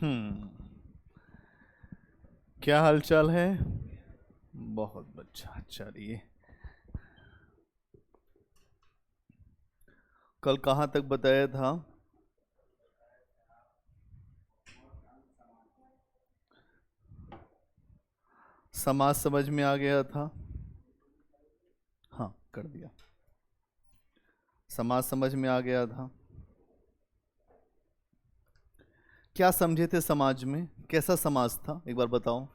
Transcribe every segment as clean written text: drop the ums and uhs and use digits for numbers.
हम्म। क्या हालचाल है? बहुत अच्छा। चलिए, कल कहाँ तक बताया था? समाज समझ में आ गया था। हाँ, कर दिया। समाज समझ में आ गया था। क्या समझे थे समाज में? कैसा समाज था, एक बार बताओ।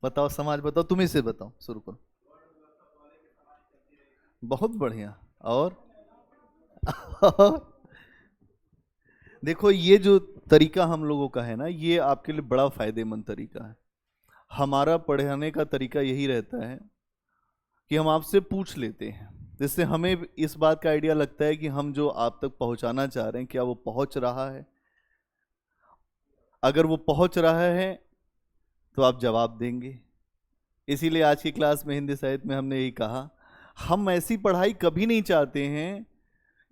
बताओ, समाज बताओ, तुम्ही से बताओ, शुरू करो। बहुत बढ़िया। और देखो, ये जो तरीका हम लोगों का है ना, ये आपके लिए बड़ा फायदेमंद तरीका है। हमारा पढ़ाने का तरीका यही रहता है कि हम आपसे पूछ लेते हैं, जिससे हमें इस बात का आइडिया लगता है कि हम जो आप तक पहुंचाना चाह रहे हैं, क्या वो पहुंच रहा है। अगर वो पहुंच रहा है तो आप जवाब देंगे। इसीलिए आज की क्लास में हिंदी साहित्य में हमने यही कहा, हम ऐसी पढ़ाई कभी नहीं चाहते हैं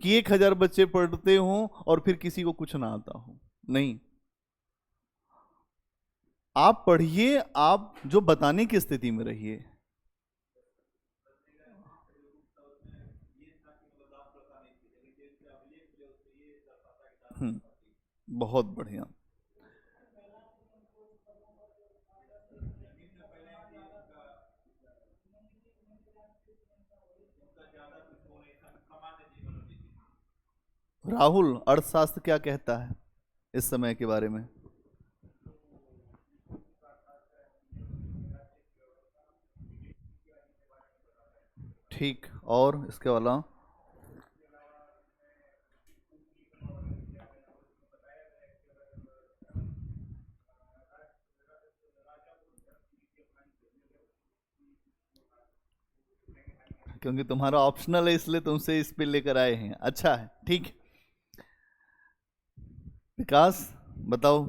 कि 1,000 बच्चे पढ़ते हों और फिर किसी को कुछ ना आता हो। नहीं, आप पढ़िए, आप जो बताने की स्थिति में रहिए। हम्म। बहुत बढ़िया। राहुल, अर्थशास्त्र क्या कहता है इस समय के बारे में? ठीक। और इसके अलावा? क्योंकि तुम्हारा ऑप्शनल है, इसलिए तुमसे इस पे लेकर आए हैं। अच्छा है, ठीक है। विकास, बताओ,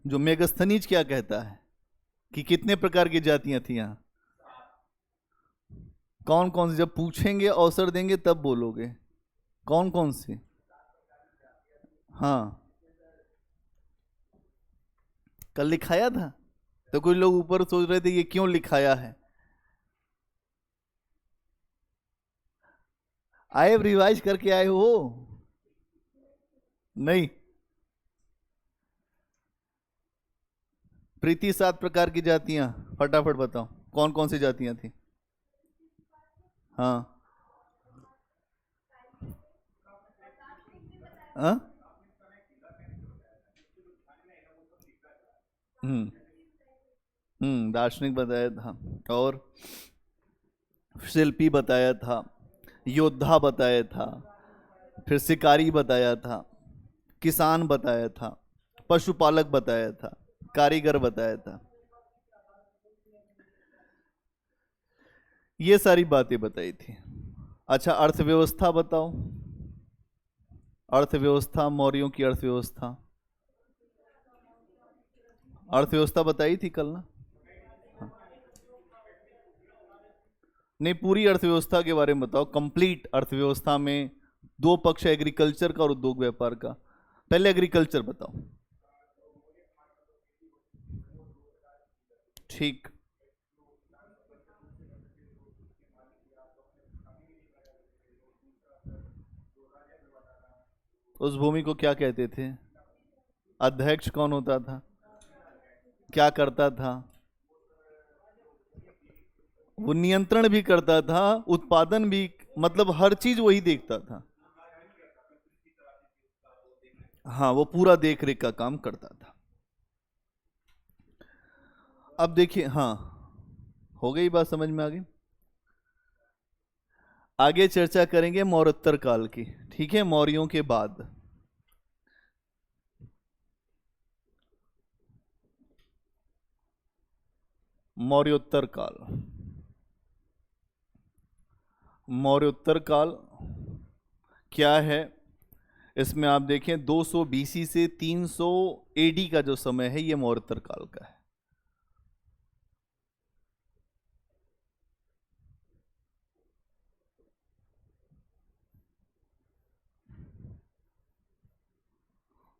जो मेगस्थनीज क्या कहता है कि कितने प्रकार की जातियां थी यहाँ? कौन कौन सी? जब पूछेंगे, अवसर देंगे, तब बोलोगे। कौन कौन सी? हाँ, कल लिखाया था। तो कुछ लोग ऊपर सोच रहे थे ये क्यों लिखाया है। आए रिवाइज करके आए हो? नहीं। प्रीति, 7 प्रकार की जातियां फटाफट बताओ, कौन कौन सी जातियां थी? हाँ। हाँ। हम्म। दार्शनिक बताया था। और शिल्पी बताया था। योद्धा बताया था। फिर शिकारी बताया था। किसान बताया था। पशुपालक बताया था। कारीगर बताया था। ये सारी बातें बताई थी। अच्छा, अर्थव्यवस्था बताओ। अर्थव्यवस्था, मौर्यों की अर्थव्यवस्था। अर्थव्यवस्था बताई थी कल ना? हाँ। नहीं, पूरी अर्थव्यवस्था के बारे में बताओ, कंप्लीट अर्थव्यवस्था में। दो पक्ष है, एग्रीकल्चर का और उद्योग व्यापार का। पहले एग्रीकल्चर बताओ। ठीक। उस भूमि को क्या कहते थे? अध्यक्ष कौन होता था? क्या करता था? वो नियंत्रण भी करता था, उत्पादन भी, मतलब हर चीज वही देखता था। हाँ, वो पूरा देख रेख का काम करता था। अब देखिए, हाँ, हो गई बात, समझ में आ गई। आगे चर्चा करेंगे मौर्योत्तर काल की। ठीक है, मौर्यों के बाद। मौर्योत्तर काल। मौर्योत्तर काल क्या है? इसमें आप देखें, 200 बीसी से 300 एडी का जो समय है, ये मौर्योत्तर काल का है।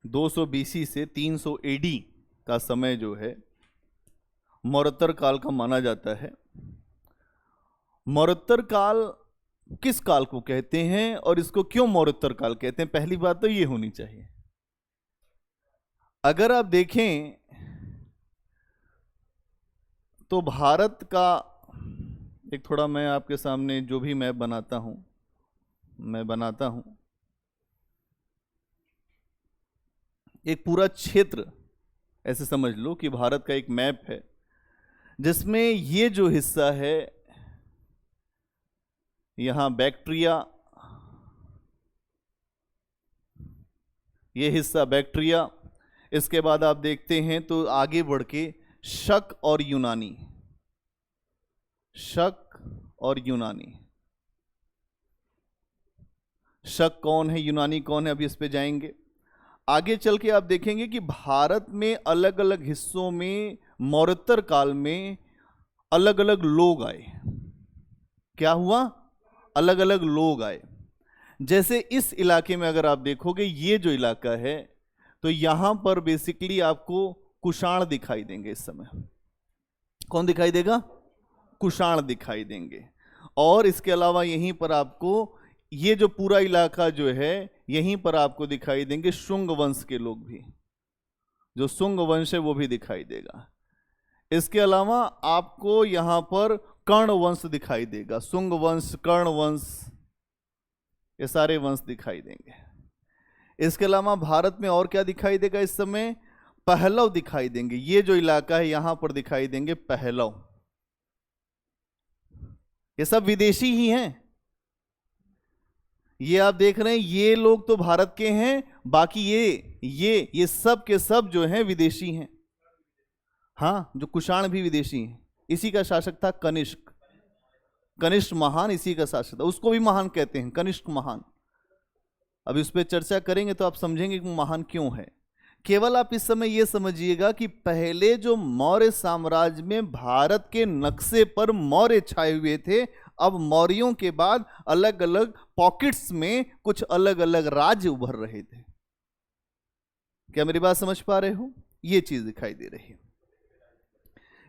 200 बीसी से 300 एडी का समय जो है मौरोत्तर काल का माना जाता है। मौरोत्तर काल किस काल को कहते हैं और इसको क्यों मौरोत्तर काल कहते हैं, पहली बात तो ये होनी चाहिए। अगर आप देखें तो भारत का एक थोड़ा, मैं आपके सामने जो भी मैप बनाता हूं, एक पूरा क्षेत्र ऐसे समझ लो कि भारत का एक मैप है, जिसमें ये जो हिस्सा है यहां बैक्ट्रिया, ये हिस्सा बैक्ट्रिया, इसके बाद आप देखते हैं तो आगे बढ़ के शक और यूनानी, शक और यूनानी। शक कौन है, यूनानी कौन है, अभी इस पे जाएंगे। आगे चल के आप देखेंगे कि भारत में अलग अलग हिस्सों में मौरोत्तर काल में अलग अलग लोग आए। क्या हुआ, अलग अलग लोग आए। जैसे इस इलाके में अगर आप देखोगे, ये जो इलाका है, तो यहां पर बेसिकली आपको कुषाण दिखाई देंगे। इस समय कौन दिखाई देगा, कुषाण दिखाई देंगे। और इसके अलावा यहीं पर आपको ये जो पूरा इलाका जो है, यहीं पर आपको दिखाई देंगे शुंग वंश के लोग भी, जो शुंग वंश है वो भी दिखाई देगा। इसके अलावा आपको यहां पर कर्ण वंश दिखाई देगा, शुंग वंश, कर्ण वंश, ये सारे वंश दिखाई देंगे। इसके अलावा भारत में और क्या दिखाई देगा इस समय, पहलव दिखाई देंगे। ये जो इलाका है यहां पर दिखाई देंगे पहलव। ये सब विदेशी ही हैं। ये आप देख रहे हैं, ये लोग तो भारत के हैं, बाकी ये सब के सब जो हैं विदेशी हैं। हाँ, जो कुषाण भी विदेशी हैं। इसी का शासक था कनिष्क, कनिष्क महान इसी का शासक था। उसको भी महान कहते हैं, कनिष्क महान। अब इस पे चर्चा करेंगे तो आप समझेंगे कि महान क्यों है। केवल आप इस समय यह समझिएगा कि पहले जो मौर्य साम्राज्य में भारत के नक्शे पर मौर्य छाए हुए थे, अब मौर्यों के बाद अलग अलग पॉकेट्स में कुछ अलग अलग राज्य उभर रहे थे। क्या मेरी बात समझ पा रहे हो, ये चीज दिखाई दे रही है।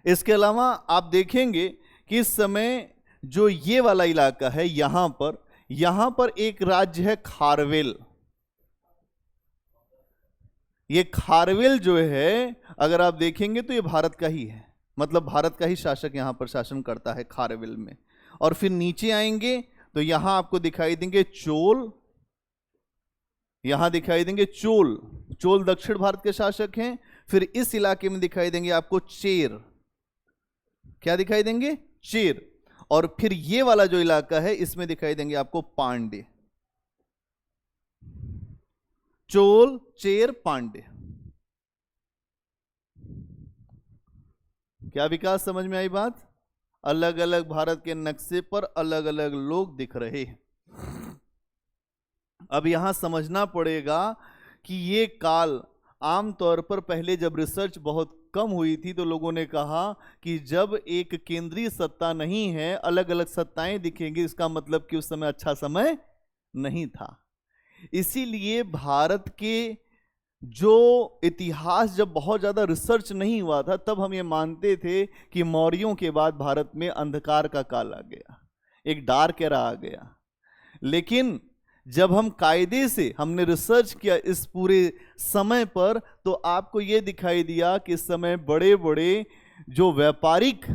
इसके अलावा आप देखेंगे कि इस समय जो ये वाला इलाका है, यहां पर एक राज्य है खारवेल। ये खारवेल जो है, अगर आप देखेंगे तो ये भारत का ही है, मतलब भारत का ही शासक यहां पर शासन करता है खारवेल में। और फिर नीचे आएंगे तो यहां आपको दिखाई देंगे चोल, यहां दिखाई देंगे चोल, चोल दक्षिण भारत के शासक हैं। फिर इस इलाके में दिखाई देंगे आपको चेर, क्या दिखाई देंगे, चेर। और फिर ये वाला जो इलाका है, इसमें दिखाई देंगे आपको पांडे। चोल, चेर, पांडे। क्या विकास समझ में आई बात, अलग अलग भारत के नक्शे पर अलग अलग लोग दिख रहे हैं। अब यहां समझना पड़ेगा कि ये काल आमतौर पर पहले जब रिसर्च बहुत कम हुई थी तो लोगों ने कहा कि जब एक केंद्रीय सत्ता नहीं है, अलग अलग सत्ताएं दिखेंगी, इसका मतलब कि उस समय अच्छा समय नहीं था। इसीलिए भारत के जो इतिहास जब बहुत ज़्यादा रिसर्च नहीं हुआ था, तब हम ये मानते थे कि मौर्यों के बाद भारत में अंधकार का काल आ गया, एक डार्क एरा आ गया। लेकिन जब हम कायदे से हमने रिसर्च किया इस पूरे समय पर, तो आपको ये दिखाई दिया कि इस समय बड़े बड़े जो व्यापारिक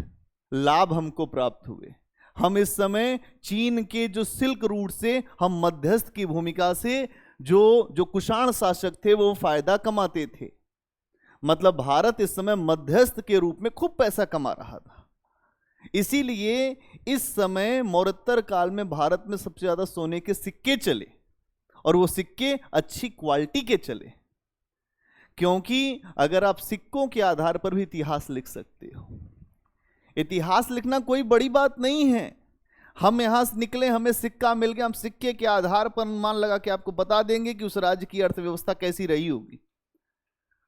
लाभ हमको प्राप्त हुए। हम इस समय चीन के जो सिल्क रूट से हम मध्यस्थ की भूमिका से जो कुषाण शासक थे वो फायदा कमाते थे। मतलब भारत इस समय मध्यस्थ के रूप में खूब पैसा कमा रहा था। इसीलिए इस समय मौरोत्तर काल में भारत में सबसे ज्यादा सोने के सिक्के चले, और वो सिक्के अच्छी क्वालिटी के चले। क्योंकि अगर आप सिक्कों के आधार पर भी इतिहास लिख सकते हो, इतिहास लिखना कोई बड़ी बात नहीं है। हम यहां से निकले, हमें सिक्का मिल गया, हम सिक्के के आधार पर अनुमान लगा के आपको बता देंगे कि उस राज्य की अर्थव्यवस्था कैसी रही होगी।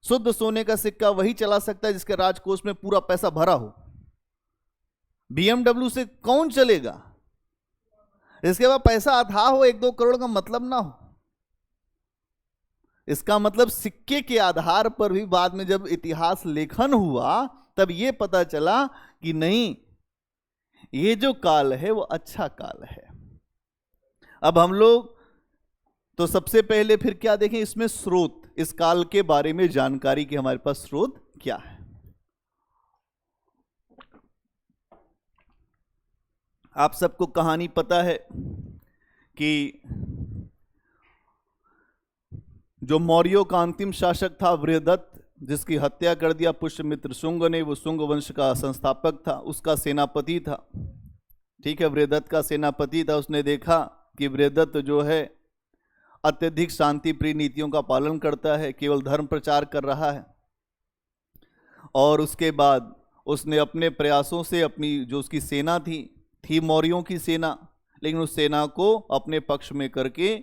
शुद्ध सोने का सिक्का वही चला सकता है जिसके राजकोष में पूरा पैसा भरा हो। BMW से कौन चलेगा? इसके बाद पैसा अथाह हो, 1-2 करोड़ का मतलब ना हो। इसका मतलब सिक्के के आधार पर भी बाद में जब इतिहास लेखन हुआ तब ये पता चला कि नहीं, ये जो काल है वो अच्छा काल है। अब हम लोग तो सबसे पहले फिर क्या देखें, इसमें स्रोत, इस काल के बारे में जानकारी की हमारे पास स्रोत क्या है। आप सबको कहानी पता है कि जो मौर्यों का अंतिम शासक था बृहदत्त, जिसकी हत्या कर दिया पुष्यमित्र शुंग ने, वो शुंग वंश का संस्थापक था, उसका सेनापति था। ठीक है, बृहदत्त का सेनापति था। उसने देखा कि बृहदत्त जो है अत्यधिक शांति प्रिय नीतियों का पालन करता है, केवल धर्म प्रचार कर रहा है। और उसके बाद उसने अपने प्रयासों से अपनी जो उसकी सेना थी मौर्यों की सेना, लेकिन उस सेना को अपने पक्ष में करके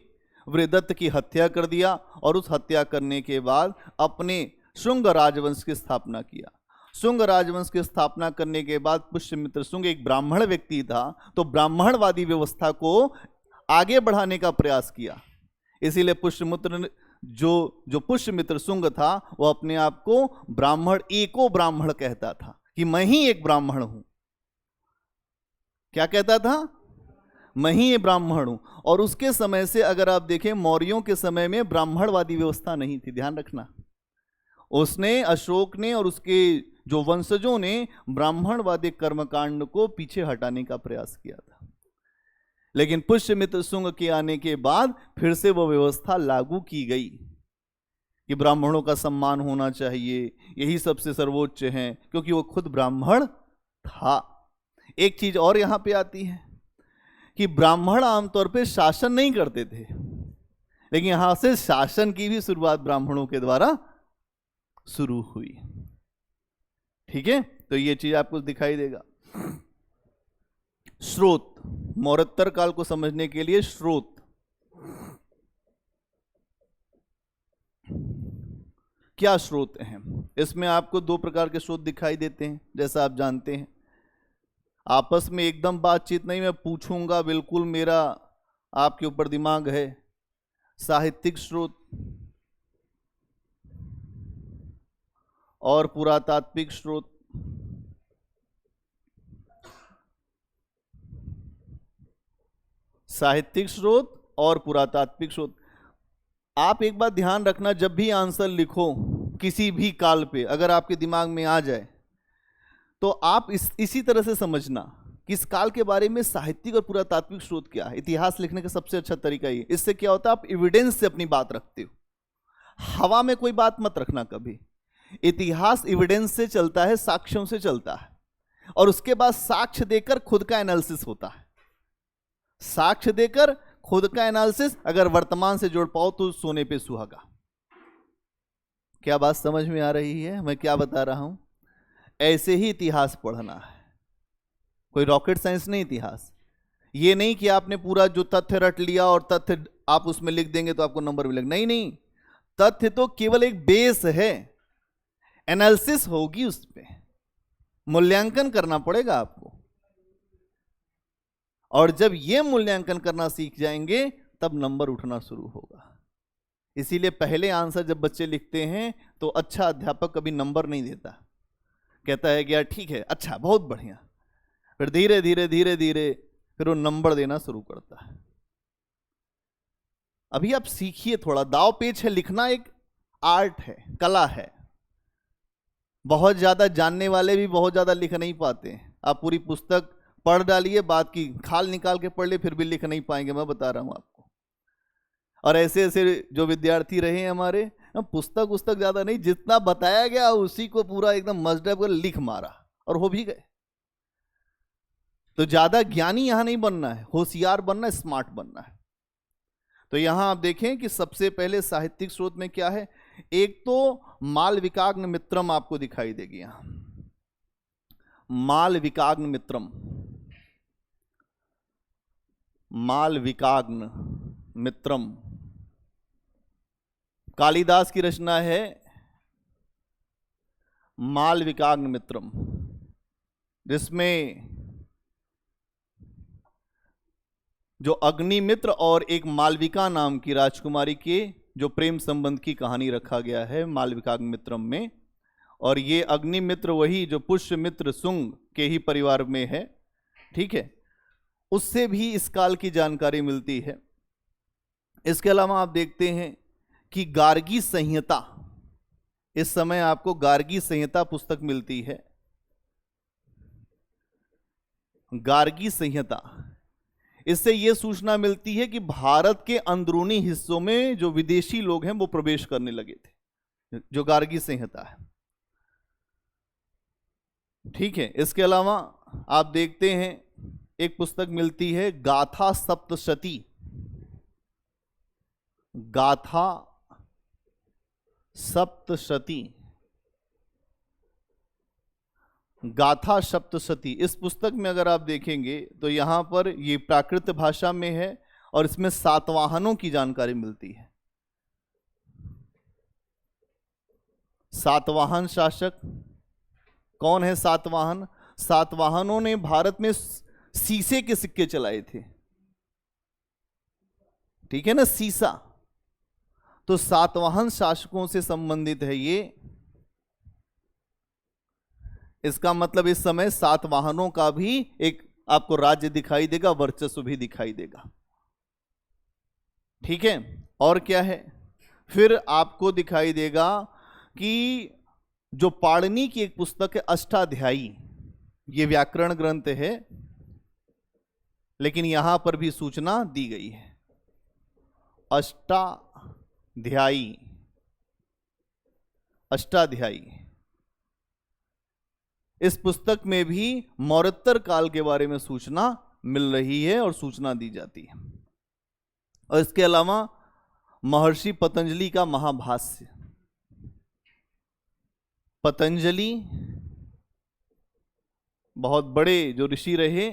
बृहदत्त की हत्या कर दिया। और उस हत्या करने के बाद अपने शुंग राजवंश की स्थापना किया। शुंग राजवंश की स्थापना करने के बाद पुष्यमित्र शुंग एक ब्राह्मण व्यक्ति था, तो ब्राह्मणवादी व्यवस्था को आगे बढ़ाने का प्रयास किया। इसीलिए पुष्यमित्र जो पुष्यमित्र शुंग था वो अपने आप को ब्राह्मण, एको ब्राह्मण कहता था कि मैं ही एक ब्राह्मण हूं। क्या कहता था? मैं ही ब्राह्मण हूं। और उसके समय से अगर आप देखें, मौर्यों के समय में ब्राह्मणवादी व्यवस्था नहीं थी, ध्यान रखना। उसने, अशोक ने और उसके जो वंशजों ने ब्राह्मणवादी कर्मकांड को पीछे हटाने का प्रयास किया था। लेकिन पुष्यमित्र शुंग के आने के बाद फिर से वो व्यवस्था लागू की गई कि ब्राह्मणों का सम्मान होना चाहिए, यही सबसे सर्वोच्च है, क्योंकि वो खुद ब्राह्मण था। एक चीज और यहां पे आती है कि ब्राह्मण आमतौर पे शासन नहीं करते थे, लेकिन यहां से शासन की भी शुरुआत ब्राह्मणों के द्वारा शुरू हुई। ठीक है, तो ये चीज आपको दिखाई देगा। स्रोत, मौर्योत्तर काल को समझने के लिए स्रोत, क्या स्रोत हैं? इसमें आपको दो प्रकार के स्रोत दिखाई देते हैं, जैसा आप जानते हैं। आपस में एकदम बातचीत नहीं, मैं पूछूंगा, बिल्कुल मेरा आपके ऊपर दिमाग है। साहित्यिक स्रोत और पुरातात्विक स्रोत। साहित्यिक स्रोत और पुरातात्विक स्रोत। आप एक बात ध्यान रखना, जब भी आंसर लिखो किसी भी काल पे, अगर आपके दिमाग में आ जाए तो आप इसी तरह से समझना कि इस काल के बारे में साहित्यिक और पुरातात्विक स्रोत क्या है। इतिहास लिखने का सबसे अच्छा तरीका ये, इससे क्या होता है, आप एविडेंस से अपनी बात रखते हो। हवा में कोई बात मत रखना कभी। इतिहास एविडेंस से चलता है, साक्ष्यों से चलता है, और उसके बाद साक्ष्य देकर खुद का एनालिसिस होता है। साक्ष्य देकर खुद का एनालिसिस, अगर वर्तमान से जोड़ पाओ तो सोने पे सुहागा। क्या बात समझ में आ रही है मैं क्या बता रहा हूं? ऐसे ही इतिहास पढ़ना है, कोई रॉकेट साइंस नहीं इतिहास। ये नहीं कि आपने पूरा जो तथ्य रट लिया और तथ्य आप उसमें लिख देंगे तो आपको नंबर मिलेगा। नहीं नहीं, तथ्य तो केवल एक बेस है, एनालिसिस होगी, उस पे मूल्यांकन करना पड़ेगा आपको। और जब ये मूल्यांकन करना सीख जाएंगे तब नंबर उठना शुरू होगा। इसीलिए पहले आंसर जब बच्चे लिखते हैं तो अच्छा अध्यापक कभी नंबर नहीं देता, कहता है कि यार ठीक है, अच्छा, बहुत बढ़िया, फिर धीरे धीरे धीरे धीरे फिर वो नंबर देना शुरू करता है। अभी आप सीखिए, थोड़ा दाव पेच है, लिखना एक आर्ट है, कला है। बहुत ज्यादा जानने वाले भी बहुत ज्यादा लिख नहीं पाते हैं। आप पूरी पुस्तक पढ़ डालिए, बात की खाल निकाल के पढ़ लिए, फिर भी लिख नहीं पाएंगे, मैं बता रहा हूं आपको। और ऐसे ऐसे जो विद्यार्थी रहे हैं हमारे, पुस्तक ज्यादा नहीं, जितना बताया गया उसी को पूरा एकदम मजडब कर लिख मारा और हो भी गए। तो ज्यादा ज्ञानी यहां नहीं बनना है, होशियार बनना है, स्मार्ट बनना है। तो यहां आप देखें कि सबसे पहले साहित्यिक स्रोत में क्या है, एक तो मालविकाग्न मित्रम आपको दिखाई देगी यहां, मालविकाग्न मित्रम, मालविकाग्न मित्रम कालिदास की रचना है, मालविकाग्न मित्रम, जिसमें जो अग्निमित्र और एक मालविका नाम की राजकुमारी के जो प्रेम संबंध की कहानी रखा गया है मालविकाग्निमित्रम में। और ये अग्निमित्र वही जो पुष्यमित्र सुंग के ही परिवार में है, ठीक है, उससे भी इस काल की जानकारी मिलती है। इसके अलावा आप देखते हैं कि गार्गी संहिता, इस समय आपको गार्गी संहिता पुस्तक मिलती है। गार्गी संहिता, इससे यह सूचना मिलती है कि भारत के अंदरूनी हिस्सों में जो विदेशी लोग हैं वो प्रवेश करने लगे थे, जो गार्गी संहिता है, ठीक है। इसके अलावा आप देखते हैं एक पुस्तक मिलती है गाथा सप्तशती, गाथा सप्तशती, गाथा सप्तशती। इस पुस्तक में अगर आप देखेंगे तो यहां पर ये प्राकृत भाषा में है और इसमें सातवाहनों की जानकारी मिलती है। सातवाहन शासक कौन है? सातवाहन, सातवाहनों ने भारत में सीसे के सिक्के चलाए थे, ठीक है ना, सीसा। तो सातवाहन शासकों से संबंधित है ये। इसका मतलब इस समय सातवाहनों का भी एक आपको राज्य दिखाई देगा, वर्चस्व भी दिखाई देगा, ठीक है। और क्या है, फिर आपको दिखाई देगा कि जो पाणिनि की एक पुस्तक है अष्टाध्यायी, ये व्याकरण ग्रंथ है, लेकिन यहां पर भी सूचना दी गई है। अष्टाध्यायी, अष्टाध्यायी, इस पुस्तक में भी मौर्योत्तर काल के बारे में सूचना मिल रही है और सूचना दी जाती है। और इसके अलावा महर्षि पतंजलि का महाभाष्य, पतंजलि बहुत बड़े जो ऋषि रहे,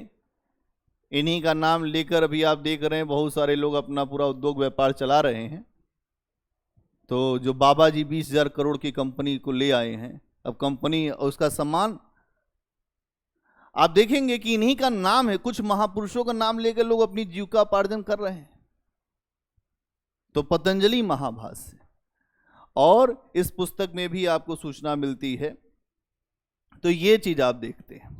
इन्हीं का नाम लेकर अभी आप देख रहे हैं बहुत सारे लोग अपना पूरा उद्योग व्यापार चला रहे हैं। तो जो बाबा जी 20,000 करोड़ की कंपनी को ले आए हैं, अब कंपनी उसका सम्मान आप देखेंगे कि इन्हीं का नाम है, कुछ महापुरुषों का नाम लेकर लोग अपनी जीविकोपार्जन कर रहे हैं। तो पतंजलि महाभाष्य, और इस पुस्तक में भी आपको सूचना मिलती है। तो ये चीज आप देखते हैं।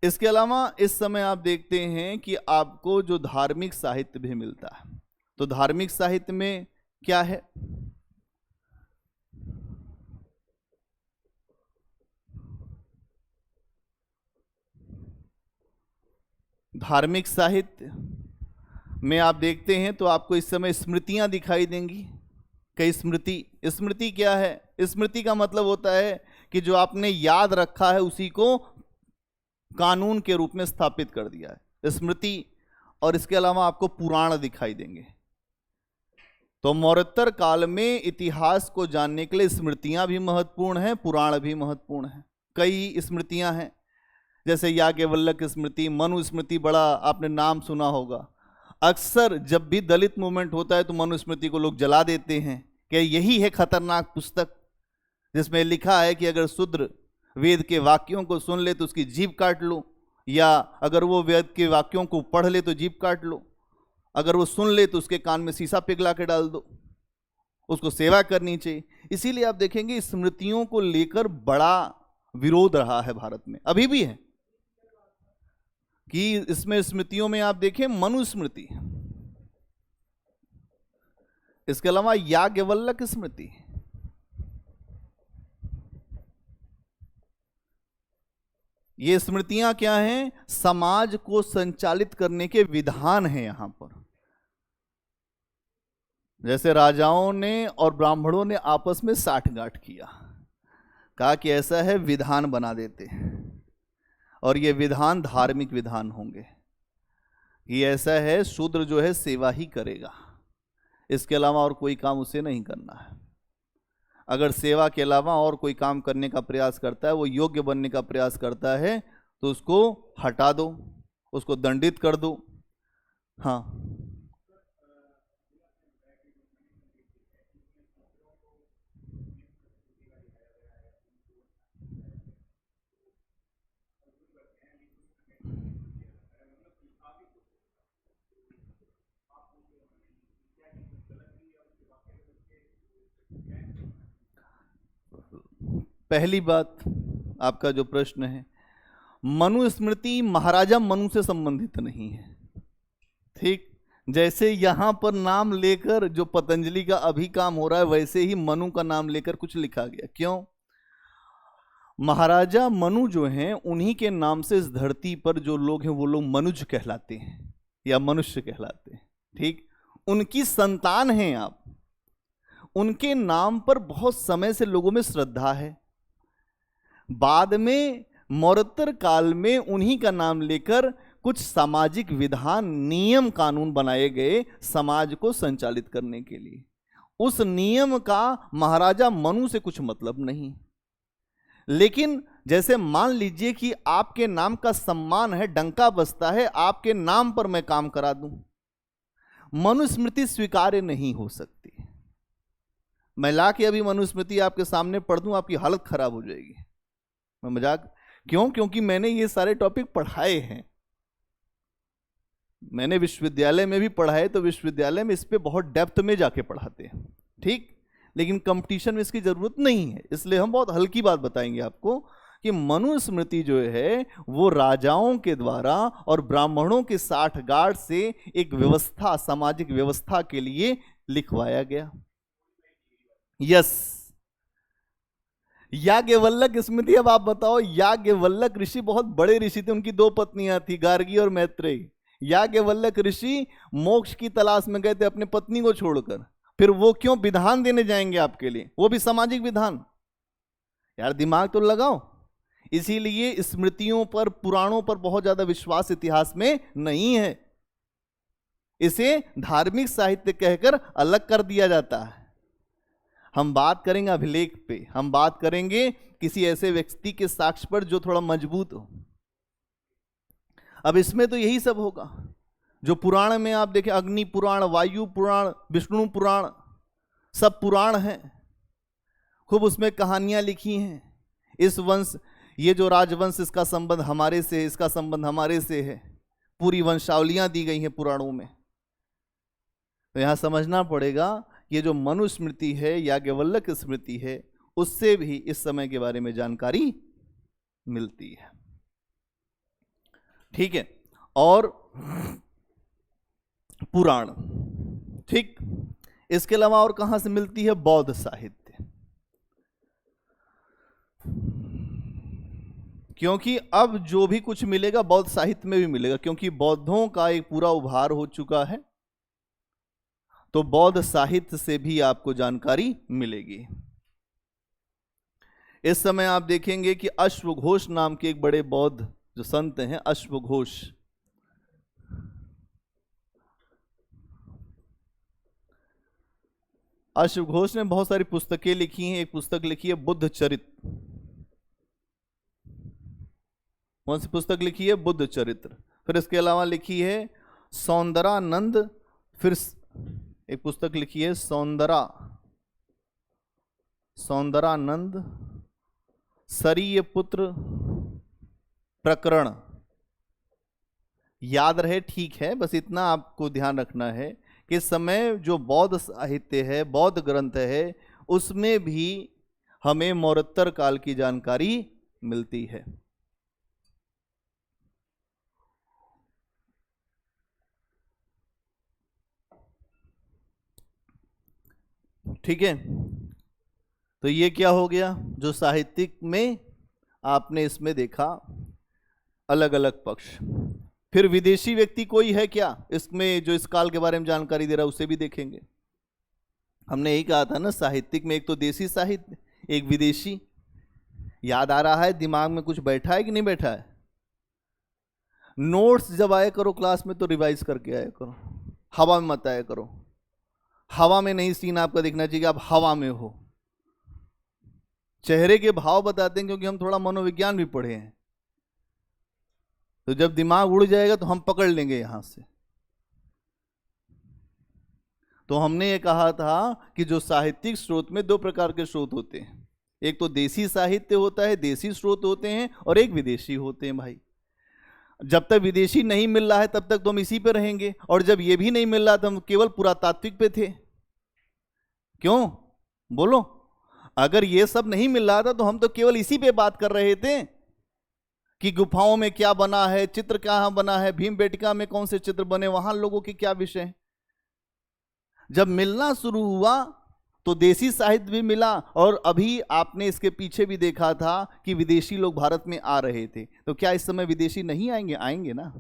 इसके अलावा इस समय आप देखते हैं कि आपको जो धार्मिक साहित्य भी मिलता है। तो धार्मिक साहित्य में क्या है? धार्मिक साहित्य में आप देखते हैं तो आपको इस समय स्मृतियां दिखाई देंगी, कई स्मृति। स्मृति क्या है? स्मृति का मतलब होता है कि जो आपने याद रखा है उसी को कानून के रूप में स्थापित कर दिया है, स्मृति। और इसके अलावा आपको पुराण दिखाई देंगे। तो मौर्योत्तर काल में इतिहास को जानने के लिए स्मृतियां भी महत्वपूर्ण हैं, पुराण भी महत्वपूर्ण हैं। कई स्मृतियां हैं, जैसे याज्ञवल्क्य स्मृति, मनुस्मृति, बड़ा आपने नाम सुना होगा। अक्सर जब भी दलित मूवमेंट होता है तो मनुस्मृति को लोग जला देते हैं कि यही है खतरनाक पुस्तक जिसमें लिखा है कि अगर शूद्र वेद के वाक्यों को सुन ले तो उसकी जीभ काट लो, या अगर वो वेद के वाक्यों को पढ़ ले तो जीभ काट लो, अगर वो सुन ले तो उसके कान में शीशा पिघला के डाल दो, उसको सेवा करनी चाहिए। इसीलिए आप देखेंगे स्मृतियों को लेकर बड़ा विरोध रहा है भारत में, अभी भी है। कि इसमें स्मृतियों में आप देखें मनुस्मृति, इसके अलावा याज्ञवल्क्य स्मृति, ये स्मृतियां क्या हैं? समाज को संचालित करने के विधान हैं यहां पर। जैसे राजाओं ने और ब्राह्मणों ने आपस में साठगांठ किया, कहा कि ऐसा है विधान बना देते हैं, और ये विधान धार्मिक विधान होंगे। ये ऐसा है शूद्र जो है सेवा ही करेगा, इसके अलावा और कोई काम उसे नहीं करना है। अगर सेवा के अलावा और कोई काम करने का प्रयास करता है, वो योग्य बनने का प्रयास करता है, तो उसको हटा दो, उसको दंडित कर दो। हाँ, पहली बात, आपका जो प्रश्न है, मनुस्मृति महाराजा मनु से संबंधित नहीं है। ठीक, जैसे यहां पर नाम लेकर जो पतंजलि का अभी काम हो रहा है, वैसे ही मनु का नाम लेकर कुछ लिखा गया। क्यों? महाराजा मनु जो हैं, उन्हीं के नाम से इस धरती पर जो लोग हैं वो लोग मनुज कहलाते हैं या मनुष्य कहलाते हैं। ठीक, उनकी संतान हैं आप, उनके नाम पर बहुत समय से लोगों में श्रद्धा है। बाद में मौर्योत्तर काल में उन्हीं का नाम लेकर कुछ सामाजिक विधान, नियम, कानून बनाए गए समाज को संचालित करने के लिए। उस नियम का महाराजा मनु से कुछ मतलब नहीं। लेकिन जैसे मान लीजिए कि आपके नाम का सम्मान है, डंका बजता है, आपके नाम पर मैं काम करा दूं, मनुस्मृति स्वीकार्य नहीं हो सकती। मैं ला के अभी मनुस्मृति आपके सामने पढ़ दूं, आपकी हालत खराब हो जाएगी। मैं मजाक क्यों? क्योंकि मैंने ये सारे टॉपिक पढ़ाए हैं, मैंने विश्वविद्यालय में भी पढ़ाए, तो विश्वविद्यालय में इस पे बहुत डेप्थ में जाके पढ़ाते हैं। ठीक, लेकिन कंपटीशन में इसकी जरूरत नहीं है, इसलिए हम बहुत हल्की बात बताएंगे आपको कि मनुस्मृति जो है वो राजाओं के द्वारा और ब्राह्मणों के साठगांठ से एक व्यवस्था, सामाजिक व्यवस्था के लिए लिखवाया गया। यस, याज्ञवल्क्य स्मृति। अब आप बताओ, याज्ञवल्क्य ऋषि बहुत बड़े ऋषि थे, उनकी 2 पत्नियां थी, गार्गी और मैत्रेयी। याज्ञवल्क्य ऋषि मोक्ष की तलाश में गए थे अपनी पत्नी को छोड़कर, फिर वो क्यों विधान देने जाएंगे आपके लिए, वो भी सामाजिक विधान? यार दिमाग तो लगाओ। इसीलिए स्मृतियों पर, पुराणों पर बहुत ज्यादा विश्वास इतिहास में नहीं है, इसे धार्मिक साहित्य कहकर अलग कर दिया जाता है। हम बात करेंगे अभिलेख पे, हम बात करेंगे किसी ऐसे व्यक्ति के साक्ष्य पर जो थोड़ा मजबूत हो। अब इसमें तो यही सब होगा जो पुराण में आप देखें, अग्नि पुराण, वायु पुराण, विष्णु पुराण, सब पुराण हैं, खूब उसमें कहानियां लिखी हैं। इस वंश, ये जो राजवंश, इसका संबंध हमारे से, इसका संबंध हमारे से है, पूरी वंशावलियां दी गई हैं पुराणों में। तो यहां समझना पड़ेगा, ये जो मनुस्मृति है, याज्ञवल्क्य स्मृति है, उससे भी इस समय के बारे में जानकारी मिलती है। ठीक है, और पुराण, ठीक, इसके अलावा और कहां से मिलती है? बौद्ध साहित्य। क्योंकि अब जो भी कुछ मिलेगा बौद्ध साहित्य में भी मिलेगा, क्योंकि बौद्धों का एक पूरा उभार हो चुका है, तो बौद्ध साहित्य से भी आपको जानकारी मिलेगी। इस समय आप देखेंगे कि अश्वघोष नाम के एक बड़े बौद्ध जो संत हैं, अश्वघोष, अश्वघोष ने बहुत सारी पुस्तकें लिखी हैं। एक पुस्तक लिखी है बुद्ध चरित्र। कौन सी पुस्तक लिखी है? बुद्ध चरित्र। फिर इसके अलावा लिखी है सौंदरानंद, फिर एक पुस्तक लिखी है सौंदरानंद सरीय पुत्र प्रकरण। याद रहे, ठीक है, बस इतना आपको ध्यान रखना है कि इस समय जो बौद्ध साहित्य है, बौद्ध ग्रंथ है, उसमें भी हमें मौर्योत्तर काल की जानकारी मिलती है। ठीक है, तो ये क्या हो गया? जो साहित्यिक में आपने इसमें देखा अलग अलग पक्ष। फिर विदेशी व्यक्ति कोई है क्या इसमें जो इस काल के बारे में जानकारी दे रहा है, उसे भी देखेंगे। हमने यही कहा था ना, साहित्यिक में एक तो देसी साहित्य, एक विदेशी। याद आ रहा है? दिमाग में कुछ बैठा है कि नहीं बैठा है? नोट्स जब आया करो क्लास में तो रिवाइज करके आया करो, हवा में मत आया करो। हवा में नहीं सीन आपका दिखना चाहिए, आप हवा में हो। चेहरे के भाव बताते हैं, क्योंकि हम थोड़ा मनोविज्ञान भी पढ़े हैं, तो जब दिमाग उड़ जाएगा तो हम पकड़ लेंगे यहां से। तो हमने ये कहा था कि जो साहित्यिक स्रोत में 2 प्रकार के स्रोत होते हैं, एक तो देसी साहित्य होता है, देसी स्रोत होते हैं, और एक विदेशी होते हैं। भाई, जब तक विदेशी नहीं मिल रहा है तब तक तो हम इसी पे रहेंगे, और जब ये भी नहीं मिल रहा तो हम केवल पुरातात्विक पे थे। क्यों? बोलो। अगर ये सब नहीं मिल रहा था तो हम तो केवल इसी पे बात कर रहे थे कि गुफाओं में क्या बना है, चित्र कहां बना है, भीमबेटका में कौन से चित्र बने, वहां लोगों के क्या विषय हैं। जब मिलना शुरू हुआ तो देसी साहित्य भी मिला, और अभी आपने इसके पीछे भी देखा था कि विदेशी लोग भारत में आ रहे थे। तो क्या इस समय विदेशी नहीं आएंगे? आएंगे ना।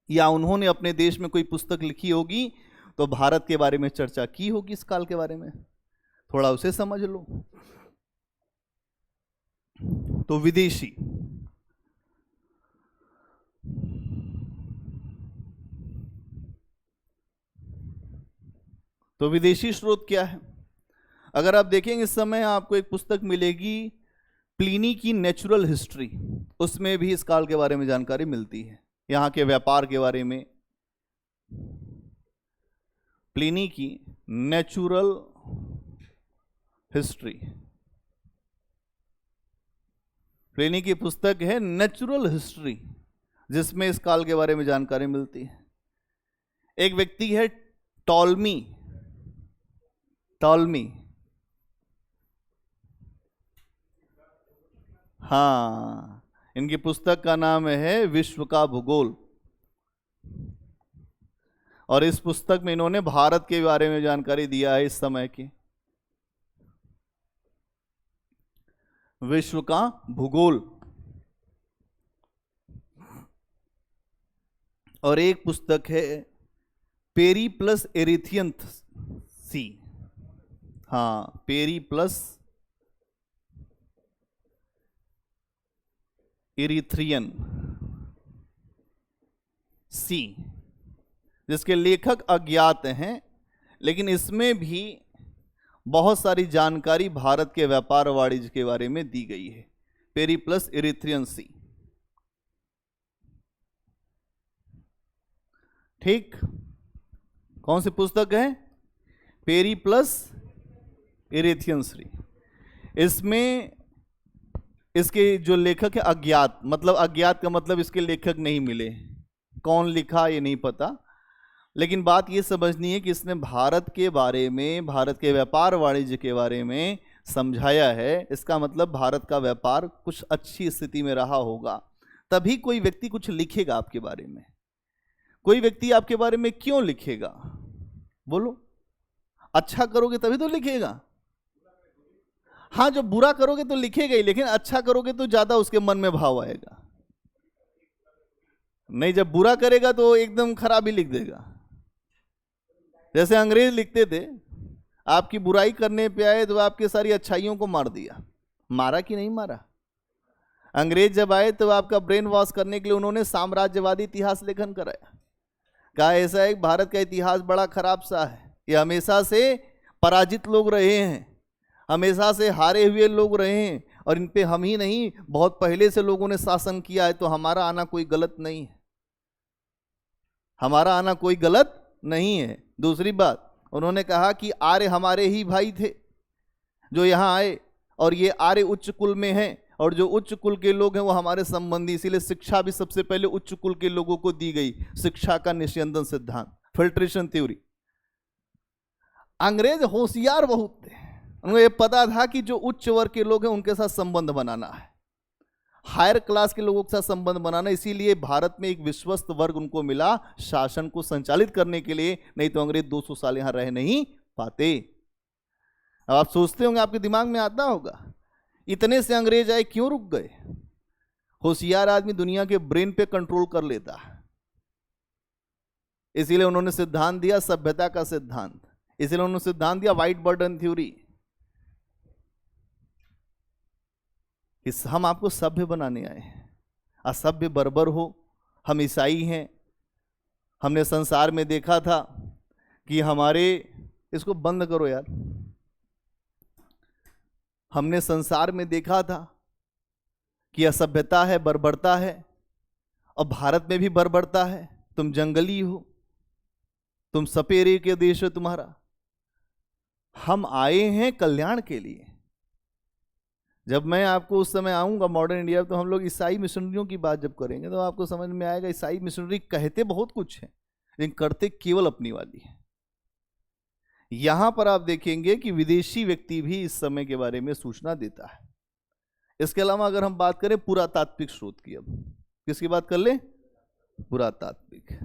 या उन्होंने अपने देश में कोई पुस्तक लिखी होगी तो भारत के बारे में चर्चा की होगी, इस काल के बारे में, थोड़ा उसे समझ लो। तो विदेशी, तो विदेशी स्रोत क्या है? अगर आप देखेंगे इस समय आपको एक पुस्तक मिलेगी प्लिनी की नेचुरल हिस्ट्री, उसमें भी इस काल के बारे में जानकारी मिलती है, यहाँ के व्यापार के बारे में। प्लिनी की नेचुरल हिस्ट्री, प्लिनी की पुस्तक है नेचुरल हिस्ट्री, जिसमें इस काल के बारे में जानकारी मिलती है। एक व्यक्ति है टॉलमी, हाँ, इनकी पुस्तक का नाम है विश्व का भूगोल, और इस पुस्तक में इन्होंने भारत के बारे में जानकारी दिया है इस समय की। विश्व का भूगोल। और एक पुस्तक है पेरी प्लस एरिथियंथ सी, हाँ, पेरी प्लस इरिथ्रियन सी, जिसके लेखक अज्ञात हैं, लेकिन इसमें भी बहुत सारी जानकारी भारत के व्यापार वाणिज्य के बारे में दी गई है। पेरी प्लस इरिथ्रियन सी, ठीक। कौन सी पुस्तक है? पेरी प्लस इरिथ्रियन सी। इसमें इसके जो लेखक है अज्ञात, मतलब अज्ञात का मतलब इसके लेखक नहीं मिले, कौन लिखा ये नहीं पता, लेकिन बात ये समझनी है कि इसने भारत के बारे में, भारत के व्यापार वाणिज्य के बारे में समझाया है। इसका मतलब भारत का व्यापार कुछ अच्छी स्थिति में रहा होगा, तभी कोई व्यक्ति कुछ लिखेगा आपके बारे में। कोई व्यक्ति आपके बारे में क्यों लिखेगा? बोलो, अच्छा करोगे तभी तो लिखेगा। हाँ, जो बुरा करोगे तो लिखेगा ही, लेकिन अच्छा करोगे तो ज्यादा उसके मन में भाव आएगा। नहीं, जब बुरा करेगा तो एकदम खराब ही लिख देगा। जैसे अंग्रेज लिखते थे, आपकी बुराई करने पे आए तो आपकी सारी अच्छाइयों को मार दिया। मारा कि नहीं मारा? अंग्रेज जब आए तो आपका ब्रेन वॉश करने के लिए उन्होंने साम्राज्यवादी इतिहास लेखन कराया। कहा ऐसा है, भारत का इतिहास बड़ा खराब सा है, ये हमेशा से पराजित लोग रहे हैं, हमेशा से हारे हुए लोग रहे हैं, और इन पे हम ही नहीं, बहुत पहले से लोगों ने शासन किया है, तो हमारा आना कोई गलत नहीं है, हमारा आना कोई गलत नहीं है। दूसरी बात, उन्होंने कहा कि आर्य हमारे ही भाई थे जो यहाँ आए, और ये आर्य उच्च कुल में हैं, और जो उच्च कुल के लोग हैं वो हमारे संबंधी, इसीलिए शिक्षा भी सबसे पहले उच्च कुल के लोगों को दी गई। शिक्षा का निस्यंदन सिद्धांत, फिल्ट्रेशन थ्योरी। अंग्रेज होशियार बहुत थे, उनको ये पता था कि जो उच्च वर्ग के लोग हैं उनके साथ संबंध बनाना है, हायर क्लास के लोगों के साथ संबंध बनाना। इसीलिए भारत में एक विश्वस्त वर्ग उनको मिला शासन को संचालित करने के लिए, नहीं तो अंग्रेज 200 साल यहां रह नहीं पाते। अब आप सोचते होंगे, आपके दिमाग में आता होगा, इतने से अंग्रेज आए, क्यों रुक गए? होशियार आदमी दुनिया के ब्रेन पे कंट्रोल कर लेता है, इसीलिए उन्होंने सिद्धांत दिया सभ्यता का सिद्धांत, इसीलिए उन्होंने सिद्धांत दिया व्हाइट बर्डन थ्योरी, हम आपको सभ्य बनाने आए हैं, असभ्य बर्बर हो। हम ईसाई हैं, हमने संसार में देखा था कि हमारे, इसको बंद करो यार, हमने संसार में देखा था कि असभ्यता है, बर्बरता है, और भारत में भी बर्बरता है। तुम जंगली हो, तुम सपेरे के देश हो तुम्हारा। हम आए हैं कल्याण के लिए। जब मैं आपको उस समय आऊंगा मॉडर्न इंडिया, तो हम लोग ईसाई मिशनरियों की बात जब करेंगे तो आपको समझ में आएगा ईसाई मिशनरी कहते बहुत कुछ है, लेकिन करते केवल अपनी वाली है। यहां पर आप देखेंगे कि विदेशी व्यक्ति भी इस समय के बारे में सूचना देता है। इसके अलावा अगर हम बात करें पुरातात्विक स्रोत की, अब किसकी बात कर ले? पुरातात्विक।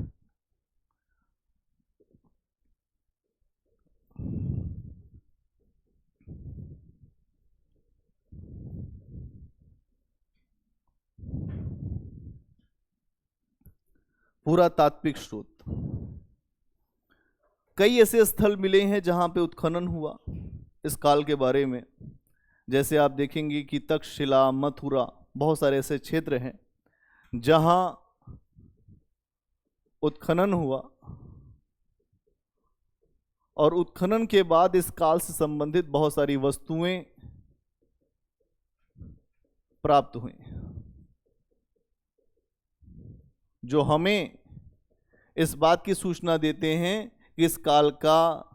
पुरातात्विक स्रोत, कई ऐसे स्थल मिले हैं जहां पे उत्खनन हुआ इस काल के बारे में। जैसे आप देखेंगे कि तक्षशिला, मथुरा, बहुत सारे ऐसे क्षेत्र हैं जहां उत्खनन हुआ और उत्खनन के बाद इस काल से संबंधित बहुत सारी वस्तुएं प्राप्त हुई जो हमें इस बात की सूचना देते हैं कि इस काल का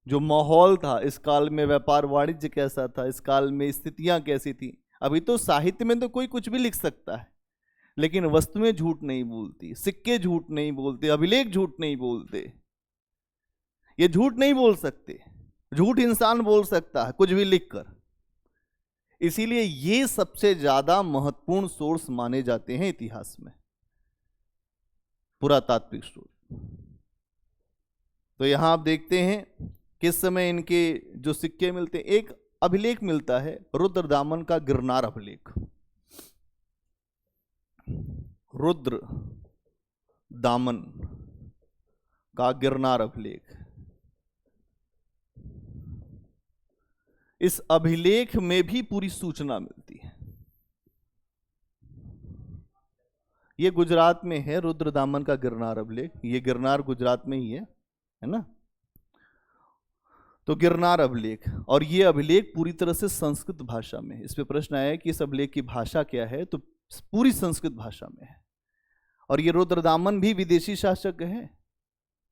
जो माहौल था, इस काल में व्यापार वाणिज्य कैसा था, इस काल में स्थितियां कैसी थी। अभी तो साहित्य में तो कोई कुछ भी लिख सकता है, लेकिन वस्तुएं झूठ नहीं बोलती, सिक्के झूठ नहीं बोलते, अभिलेख झूठ नहीं बोलते। ये झूठ नहीं बोल सकते, झूठ इंसान बोल सकता है कुछ भी लिखकर। इसीलिए ये सबसे ज्यादा महत्वपूर्ण सोर्स माने जाते हैं इतिहास में, पुरातात्विक स्रोत। तो यहां आप देखते हैं किस समय इनके जो सिक्के मिलते हैं। एक अभिलेख मिलता है रुद्रदामन का गिरनार अभिलेख। रुद्र दामन का गिरनार अभिलेख। इस अभिलेख में भी पूरी सूचना मिलती है। ये गुजरात में है, रुद्रदामन का गिरनार अभिलेख। ये गिरनार गुजरात में ही है ना? तो गिरनार अभिलेख, और ये अभिलेख पूरी तरह से संस्कृत भाषा में है। इस पे प्रश्न आया है कि इस अभिलेख की भाषा क्या है, तो पूरी संस्कृत भाषा में है। और ये रुद्रदामन भी विदेशी शासक है,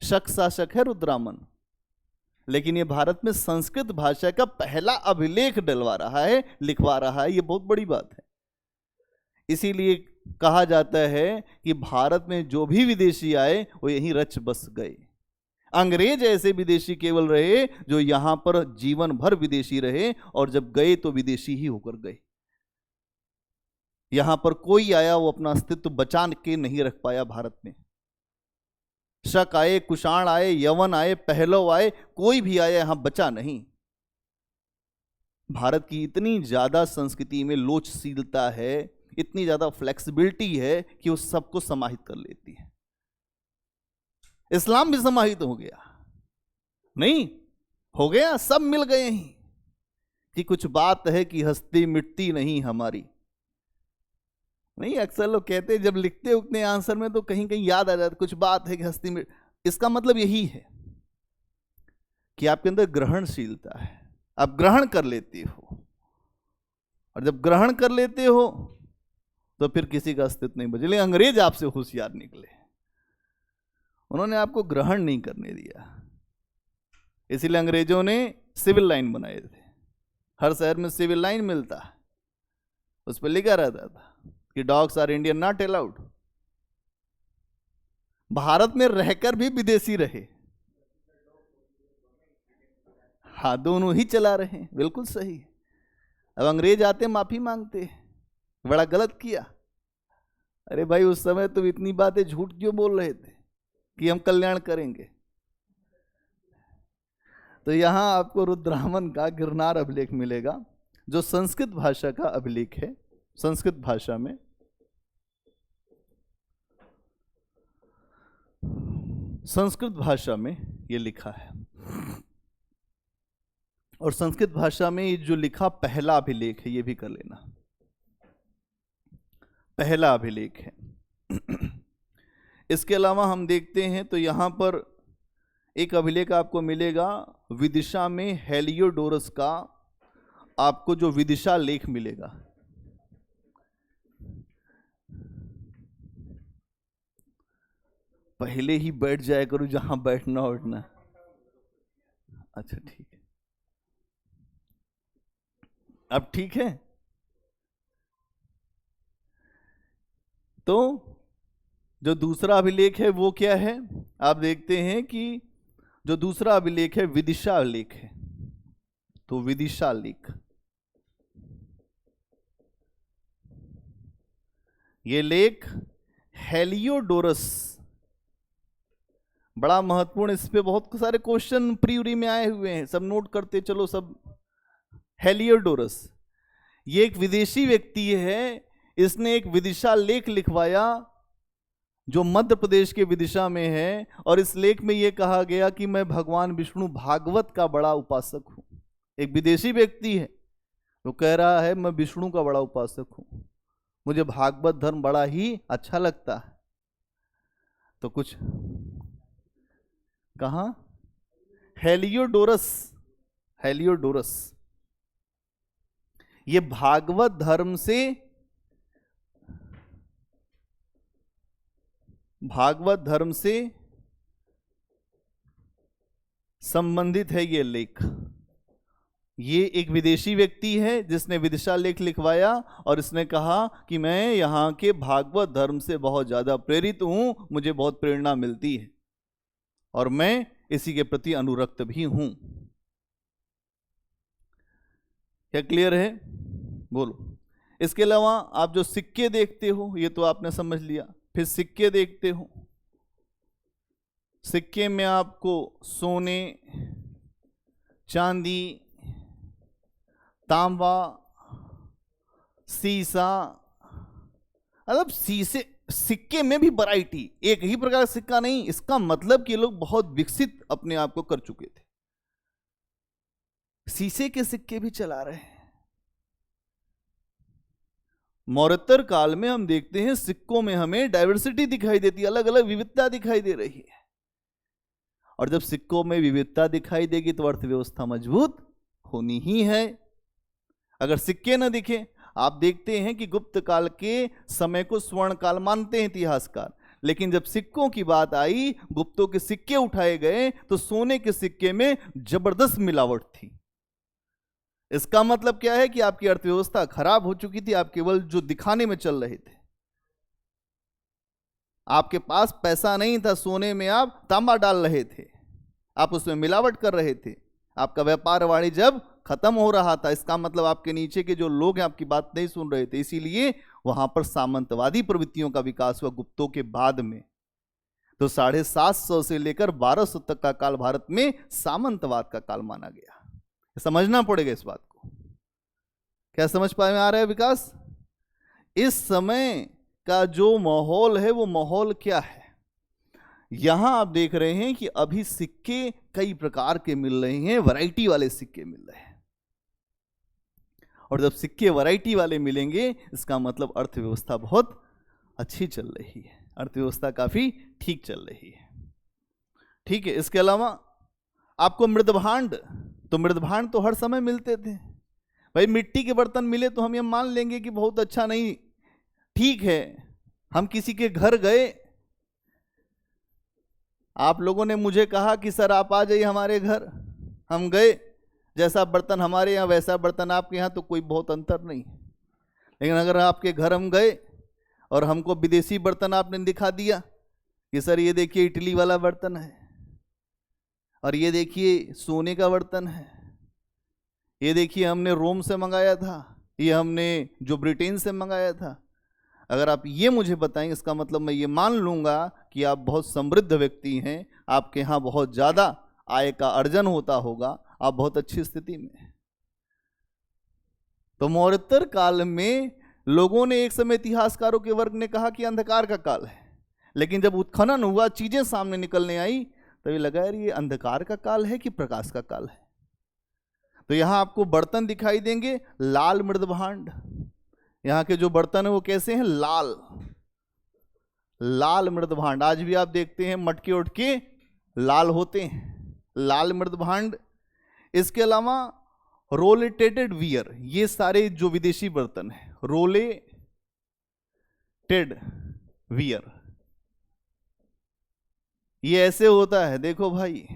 शक शासक है रुद्रदामन, लेकिन ये भारत में संस्कृत भाषा का पहला अभिलेख डलवा रहा है, लिखवा रहा है। ये बहुत बड़ी बात है। इसीलिए कहा जाता है कि भारत में जो भी विदेशी आए वो यहीं रच बस गए। अंग्रेज ऐसे विदेशी केवल रहे जो यहां पर जीवन भर विदेशी रहे, और जब गए तो विदेशी ही होकर गए। यहां पर कोई आया वो अपना अस्तित्व बचा के नहीं रख पाया भारत में। शक आए, कुषाण आए, यवन आए, पहलव आए, कोई भी आया यहां बचा नहीं। भारत की इतनी ज्यादा संस्कृति में लोचशीलता है, इतनी ज्यादा फ्लेक्सिबिलिटी है कि वो सबको समाहित कर लेती है। इस्लाम भी समाहित हो गया, नहीं हो गया, सब मिल गए हैं कि कुछ बात है कि हस्ती मिटती नहीं हमारी। नहीं, अक्सर लोग कहते जब लिखते उतने आंसर में तो कहीं कहीं याद आ जाता, कुछ बात है कि हस्ती मिट। इसका मतलब यही है कि आपके अंदर ग्रहणशीलता है, आप ग्रहण कर लेते हो, और जब ग्रहण कर लेते हो तो फिर किसी का अस्तित्व नहीं बचे। लेकिन अंग्रेज आपसे होशियार निकले, उन्होंने आपको ग्रहण नहीं करने दिया। इसीलिए अंग्रेजों ने सिविल लाइन बनाए थे। हर शहर में सिविल लाइन मिलता है, उस पर लिखा रहता था कि dogs are Indian not allowed. Bharat में रहकर भी विदेशी रहे। हाँ, दोनों ही चला रहे हैं, बिल्कुल सही। अब अंग्रेज आते माफी मांगते, बड़ा गलत किया। अरे भाई, उस समय तुम इतनी बातें झूठ क्यों बोल रहे थे कि हम कल्याण करेंगे? तो यहां आपको रुद्रदामन का गिरनार अभिलेख मिलेगा, जो संस्कृत भाषा का अभिलेख है। संस्कृत भाषा में ये लिखा है, और संस्कृत भाषा में ये जो लिखा पहला अभिलेख है, ये भी कर लेना, पहला अभिलेख है। इसके अलावा हम देखते हैं तो यहां पर एक अभिलेख आपको मिलेगा विदिशा में, हेलियोडोरस का आपको जो विदिशा लेख मिलेगा। पहले ही बैठ जाया करो जहां बैठना उठना। अच्छा ठीक है, अब ठीक है। तो जो दूसरा अभिलेख है वो क्या है? आप देखते हैं कि जो दूसरा अभिलेख है विदिशा लेख है। तो विदिशा लेख, ये लेख हेलियोडोरस, बड़ा महत्वपूर्ण, इस पे बहुत सारे क्वेश्चन प्री में आए हुए हैं, सब नोट करते चलो सब। हेलियोडोरस ये एक विदेशी व्यक्ति है, इसने एक विदिशा लेख लिखवाया जो मध्य प्रदेश के विदिशा में है, और इस लेख में यह कहा गया कि मैं भगवान विष्णु भागवत का बड़ा उपासक हूं। एक विदेशी व्यक्ति है जो कह रहा है मैं विष्णु का बड़ा उपासक हूं, मुझे भागवत धर्म बड़ा ही अच्छा लगता है। तो कुछ कहां? हेलियोडोरस, हेलियोडोरस ये भागवत धर्म से, भागवत धर्म से संबंधित है ये लेख। ये एक विदेशी व्यक्ति है जिसने विदिशा लेख लिखवाया, और इसने कहा कि मैं यहाँ के भागवत धर्म से बहुत ज़्यादा प्रेरित हूँ, मुझे बहुत प्रेरणा मिलती है और मैं इसी के प्रति अनुरक्त भी हूँ। क्या क्लियर है? बोलो। इसके अलावा आप जो सिक्के देखते हो ये तो आपने समझ लिया, फिर सिक्के देखते हो, सिक्के में आपको सोने, चांदी, तांबा, सीसा, मतलब शीशे, सिक्के में भी वैरायटी, एक ही प्रकार का सिक्का नहीं। इसका मतलब कि लोग बहुत विकसित अपने आप को कर चुके थे, शीशे के सिक्के भी चला रहे हैं। मौर्योत्तर काल में हम देखते हैं सिक्कों में हमें डाइवर्सिटी दिखाई देती है, अलग अलग विविधता दिखाई दे रही है। और जब सिक्कों में विविधता दिखाई देगी तो अर्थव्यवस्था मजबूत होनी ही है। अगर सिक्के न दिखे, आप देखते हैं कि गुप्त काल के समय को स्वर्ण काल मानते हैं इतिहासकार, लेकिन जब सिक्कों की बात आई, गुप्तों के सिक्के उठाए गए तो सोने के सिक्के में जबरदस्त मिलावट थी। इसका मतलब क्या है कि आपकी अर्थव्यवस्था खराब हो चुकी थी, आप केवल जो दिखाने में चल रहे थे, आपके पास पैसा नहीं था, सोने में आप तांबा डाल रहे थे, आप उसमें मिलावट कर रहे थे, आपका व्यापार वाणिज्य जब खत्म हो रहा था। इसका मतलब आपके नीचे के जो लोग हैं आपकी बात नहीं सुन रहे थे, इसीलिए वहां पर सामंतवादी प्रवृत्तियों का विकास हुआ गुप्तों के बाद में। तो 750 से लेकर 1200 तक का काल भारत में सामंतवाद का काल माना गया। समझना पड़ेगा इस बात को। क्या समझ पाए में आ रहा है विकास? इस समय का जो माहौल है वो माहौल क्या है? यहां आप देख रहे हैं कि अभी सिक्के कई प्रकार के मिल रहे हैं, वैरायटी वाले सिक्के मिल रहे हैं। और जब सिक्के वैरायटी वाले मिलेंगे, इसका मतलब अर्थव्यवस्था बहुत अच्छी चल रही है, अर्थव्यवस्था काफी ठीक चल रही है। ठीक है। इसके अलावा आपको मृदभांड, तो मृदभांड तो हर समय मिलते थे भाई। मिट्टी के बर्तन मिले तो हम ये मान लेंगे कि बहुत अच्छा, नहीं ठीक है। हम किसी के घर गए, आप लोगों ने मुझे कहा कि सर आप आ जाइए हमारे घर, हम गए, जैसा बर्तन हमारे यहाँ वैसा बर्तन आपके यहाँ, तो कोई बहुत अंतर नहीं। लेकिन अगर आपके घर हम गए और हमको विदेशी बर्तन आपने दिखा दिया कि सर ये देखिए इटली वाला बर्तन है, और ये देखिए सोने का बर्तन है, ये देखिए हमने रोम से मंगाया था, ये हमने जो ब्रिटेन से मंगाया था, अगर आप ये मुझे बताएं, इसका मतलब मैं ये मान लूंगा कि आप बहुत समृद्ध व्यक्ति हैं, आपके यहाँ बहुत ज़्यादा आय का अर्जन होता होगा, आप बहुत अच्छी स्थिति में हैं। तो मौर्योत्तर काल में लोगों ने, एक समय इतिहासकारों के वर्ग ने कहा कि अंधकार का काल है, लेकिन जब उत्खनन हुआ, चीजें सामने निकलने आई, तभी लगा यार ये अंधकार का काल है कि प्रकाश का काल है। तो यहां आपको बर्तन दिखाई देंगे लाल मृदभांड। यहाँ के जो बर्तन है वो कैसे हैं? लाल, लाल मृदभांड। आज भी आप देखते हैं मटके उटके लाल होते हैं, लाल मृदभांड। इसके अलावा रोलेटेड वियर, ये सारे जो विदेशी बर्तन है, रोलेटेड वियर, ये ऐसे होता है। देखो भाई,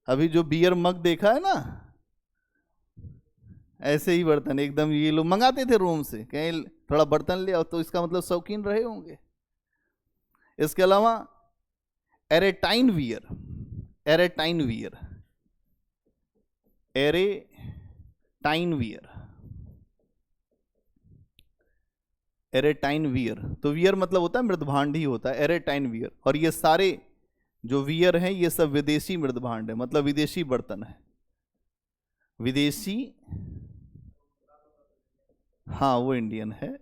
अभी जो बियर मग देखा है ना, ऐसे ही बर्तन एकदम, ये लोग मंगाते थे रोम से, कहीं थोड़ा बर्तन ले आओ, तो इसका मतलब शौकीन रहे होंगे। इसके अलावा एरेटाइन वियर, एरेटाइन वियर, एरेटाइन वियर, एरेटाइन वियर। तो वियर मतलब होता है मृदभांड ही होता है, एरेटाइन वियर। और ये सारे जो वियर हैं ये सब विदेशी मृदभांड है, मतलब विदेशी बर्तन है, विदेशी। हाँ वो इंडियन है।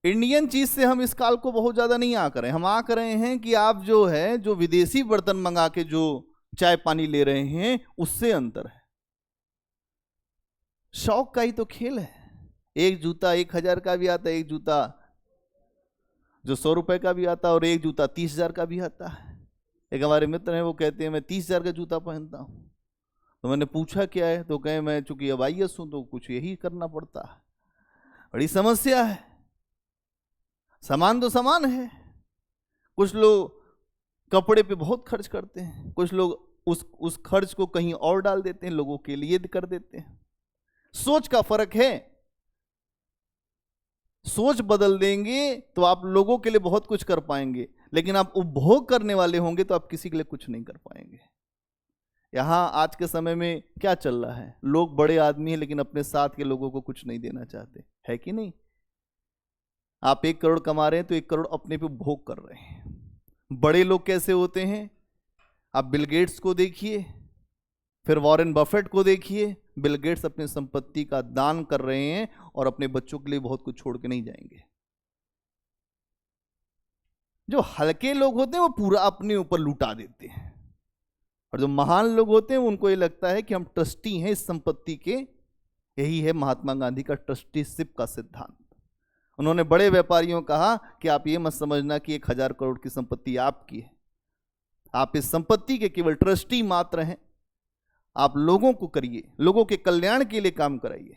इंडियन चीज से हम इस काल को बहुत ज्यादा नहीं आ कर रहे हैं, हम आ कर रहे हैं कि आप जो है जो विदेशी बर्तन मंगा के जो चाय पानी ले रहे हैं उससे अंतर है। शौक का ही तो खेल है। एक जूता 1000 का भी आता है, एक जूता जो 100 रुपए का भी आता है, और एक जूता 30,000 का भी आता है। एक हमारे मित्र हैं वो कहते हैं मैं 30,000 का जूता पहनता हूं। तो मैंने पूछा क्या है, तो कहे मैं चूंकि अब IAS हूं तो कुछ यही करना पड़ता है। बड़ी समस्या है। सामान तो सामान है। कुछ लोग कपड़े पे बहुत खर्च करते हैं, कुछ लोग उस खर्च को कहीं और डाल देते हैं, लोगों के लिए कर देते हैं। सोच का फर्क है। सोच बदल देंगे तो आप लोगों के लिए बहुत कुछ कर पाएंगे, लेकिन आप उपभोग करने वाले होंगे तो आप किसी के लिए कुछ नहीं कर पाएंगे। यहां आज के समय में क्या चल रहा है, लोग बड़े आदमी हैं लेकिन अपने साथ के लोगों को कुछ नहीं देना चाहते, है कि नहीं? आप 1 करोड़ कमा रहे हैं तो 1 करोड़ अपने पे उपभोग कर रहे हैं। बड़े लोग कैसे होते हैं? आप बिल गेट्स को देखिए, फिर वॉरेन बफेट को देखिए। बिल गेट्स अपनी संपत्ति का दान कर रहे हैं और अपने बच्चों के लिए बहुत कुछ छोड़ के नहीं जाएंगे। जो हल्के लोग होते हैं वो पूरा अपने ऊपर लुटा देते हैं, और जो महान लोग होते हैं उनको ये लगता है कि हम ट्रस्टी हैं इस संपत्ति के। यही है महात्मा गांधी का ट्रस्टीशिप का सिद्धांत। उन्होंने बड़े व्यापारियों कहा कि आप ये मत समझना कि 1000 करोड़ की संपत्ति आपकी है, आप इस संपत्ति के केवल ट्रस्टी मात्र हैं। आप लोगों को करिए, लोगों के कल्याण के लिए काम कराइए।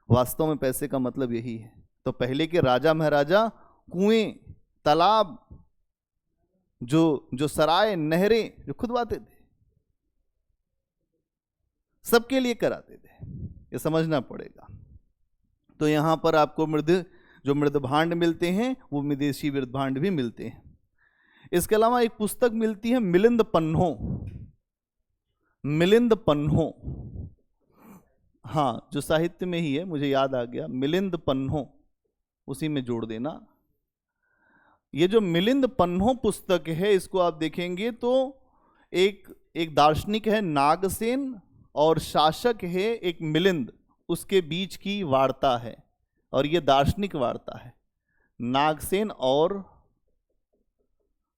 वास्तव में पैसे का मतलब यही है। तो पहले के राजा महाराजा कुएं, तालाब, जो सराय, नहरें जो खुदवाते थे, सबके लिए कराते थे। ये समझना पड़ेगा। तो यहां पर आपको जो मृदभांड मिलते हैं वो विदेशी मृदभांड भी मिलते हैं। इसके अलावा एक पुस्तक मिलती है मिलिंद पन्हों, मिलिंद पन्हों। हाँ जो साहित्य में ही है, मुझे याद आ गया, मिलिंद पन्हों, उसी में जोड़ देना। ये जो मिलिंद पन्हों पुस्तक है इसको आप देखेंगे तो एक दार्शनिक है नागसेन और शासक है एक मिलिंद, उसके बीच की वार्ता है, और ये दार्शनिक वार्ता है। नागसेन और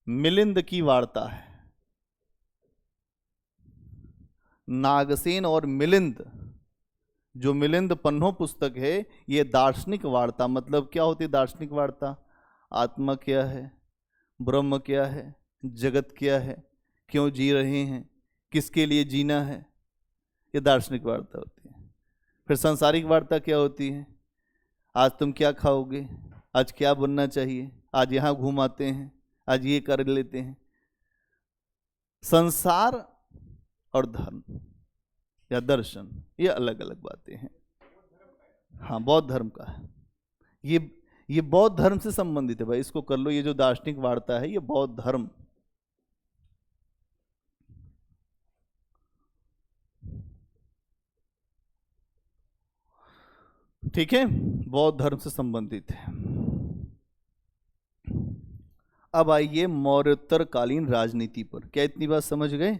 मिलिंद की वार्ता है। नागसेन और मिलिंद, जो मिलिंद पन्हों पुस्तक है ये दार्शनिक वार्ता। मतलब क्या होती है दार्शनिक वार्ता? आत्मा क्या है, ब्रह्म क्या है, जगत क्या है, क्यों जी रहे हैं, किसके लिए जीना है, ये दार्शनिक वार्ता होती है। फिर सांसारिक वार्ता क्या होती है? आज तुम क्या खाओगे, आज क्या बनना चाहिए, आज यहाँ घूम आते हैं, आज ये कर लेते हैं। संसार और धर्म या दर्शन ये अलग अलग बातें हैं। हाँ बौद्ध धर्म का है ये बौद्ध धर्म से संबंधित है भाई, इसको कर लो। ये जो दार्शनिक वार्ता है ये बौद्ध धर्म, ठीक है, बौद्ध धर्म से संबंधित है। अब आइए मौर्योत्तर कालीन राजनीति पर। क्या इतनी बात समझ गए?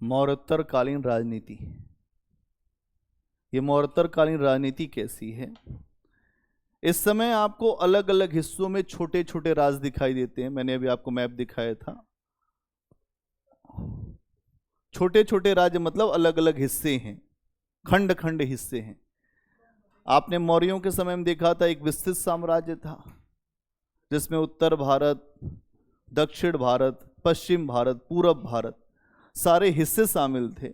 मौर्योत्तर कालीन राजनीति, ये मौर्योत्तर कालीन राजनीति कैसी है? इस समय आपको अलग अलग हिस्सों में छोटे छोटे राज दिखाई देते हैं। मैंने अभी आपको मैप दिखाया था। छोटे छोटे राज्य मतलब अलग अलग हिस्से हैं, खंड खंड हिस्से हैं। आपने मौर्यों के समय में देखा था एक विस्तृत साम्राज्य था जिसमें उत्तर भारत, दक्षिण भारत, पश्चिम भारत, पूरब भारत सारे हिस्से शामिल थे।